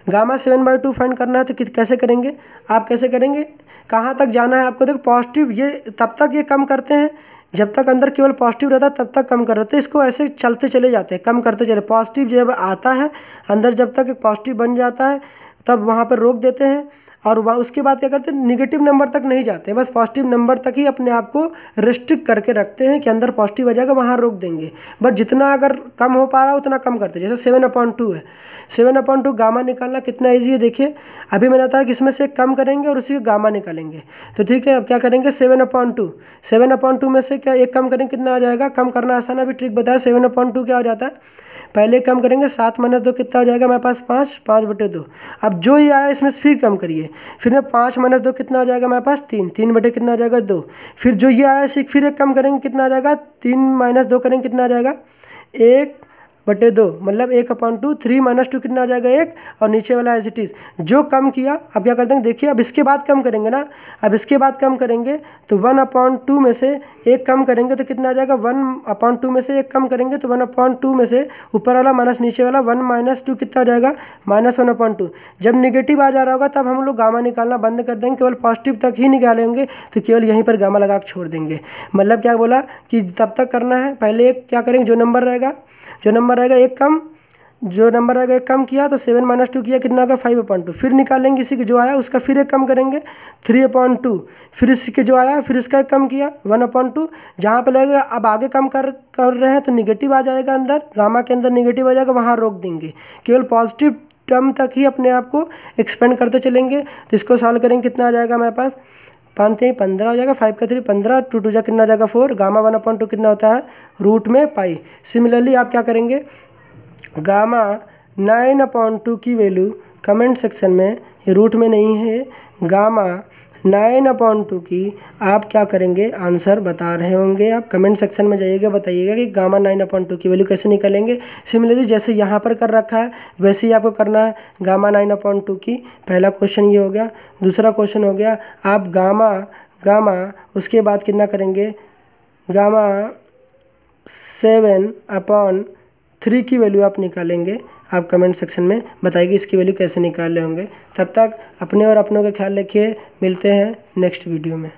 गामा 7/2 फाइंड करना है तो कैसे करेंगे, आप कैसे करेंगे, कहाँ तक जाना है आपको। देखो पॉजिटिव ये तब तक ये कम करते हैं जब तक अंदर केवल पॉजिटिव रहता है, तब तक कम कर रहे थे। इसको ऐसे चलते चले जाते हैं, कम करते चले। पॉजिटिव जब आता है अंदर, जब तक एक पॉजिटिव बन जाता है तब वहाँ पर रोक देते हैं, और उसके बाद क्या करते हैं, निगेटिव नंबर तक नहीं जाते, बस पॉजिटिव नंबर तक ही अपने आप को रिस्ट्रिक्ट करके रखते हैं कि अंदर पॉजिटिव आ जाएगा वहाँ रोक देंगे। बट जितना अगर कम हो पा रहा है उतना कम करते हैं। जैसे 7/2 है, 7/2 गामा निकालना कितना ईजी है। देखिए अभी मैंने बताया कि इसमें से कम करेंगे और उसी का गामा निकालेंगे। तो ठीक है, अब क्या करेंगे 7/2 में से क्या एक कम करेंगे, कितना आ जाएगा। कम करना आसान है, अभी ट्रिक बताया। 7/2 क्या हो जाता है, पहले कम करेंगे 7 - 2 कितना हो जाएगा हमारे पास 5/2। अब जो ये आया इसमें से फिर कम करिए, फिर में 5 - 2 कितना हो जाएगा हमारे पास 3 कितना हो जाएगा 2। फिर जो ये आया इसे फिर एक कम करेंगे, कितना आ जाएगा 3 - 2 करेंगे, कितना आ जाएगा 1/2, मतलब 1/2। 3 - 2 कितना आ जाएगा 1, और नीचे वाला एज इट इज़। जो कम किया अब क्या करते हैं, देखिए अब इसके बाद कम करेंगे ना, अब इसके बाद कम करेंगे तो 1/2 में से एक कम करेंगे तो कितना आ जाएगा 1/2 में से एक कम करेंगे तो 1/2 में से ऊपर वाला माइनस नीचे वाला 1 - 2 कितना आ जाएगा -1/2। जब निगेटिव आ जा रहा होगा तब हम लोग गामा निकालना बंद कर देंगे, केवल पॉजिटिव तक ही निकालेंगे। तो केवल यहीं पर गामा लगा के छोड़ देंगे। मतलब क्या बोला कि तब तक करना है, पहले एक क्या करेंगे, जो नंबर रहेगा एक कम, जो नंबर आएगा एक कम किया तो 7 - 2 किया, कितना होगा 5/2। फिर निकालेंगे इसी के जो आया उसका फिर एक कम करेंगे 3/2। फिर इसी के जो आया फिर इसका एक कम किया 1/2। जहाँ पे लगेगा अब आगे कम कर रहे हैं तो निगेटिव आ जाएगा अंदर, गामा के अंदर निगेटिव आ जाएगा, वहाँ रोक देंगे। केवल पॉजिटिव टर्म तक ही अपने आप को एक्सपेंड करते चलेंगे। तो इसको सॉल्व करेंगे, कितना आ जाएगा हमारे पास 5 3 15 हो जाएगा, 5 का 3 15, 2 2 जा कितना आ जाएगा 4। गामा 1/2 कितना होता है रूट में पाई। सिमिलरली आप क्या करेंगे, गामा 9/2 की वैल्यू कमेंट सेक्शन में, ये रूट में नहीं है, गामा 9/2 की आप क्या करेंगे, आंसर बता रहे होंगे। आप कमेंट सेक्शन में जाइएगा, बताइएगा कि गामा 9/2 की वैल्यू कैसे निकालेंगे। सिमिलरली जैसे यहाँ पर कर रखा है वैसे ही आपको करना है गामा 9/2 की। पहला क्वेश्चन ये हो गया। दूसरा क्वेश्चन हो गया, आप गामा उसके बाद कितना करेंगे, गामा 7/3 की वैल्यू आप निकालेंगे। आप कमेंट सेक्शन में बताइए इसकी वैल्यू कैसे निकाल रहे होंगे। तब तक अपने और अपनों का ख्याल रखिए, मिलते हैं नेक्स्ट वीडियो में।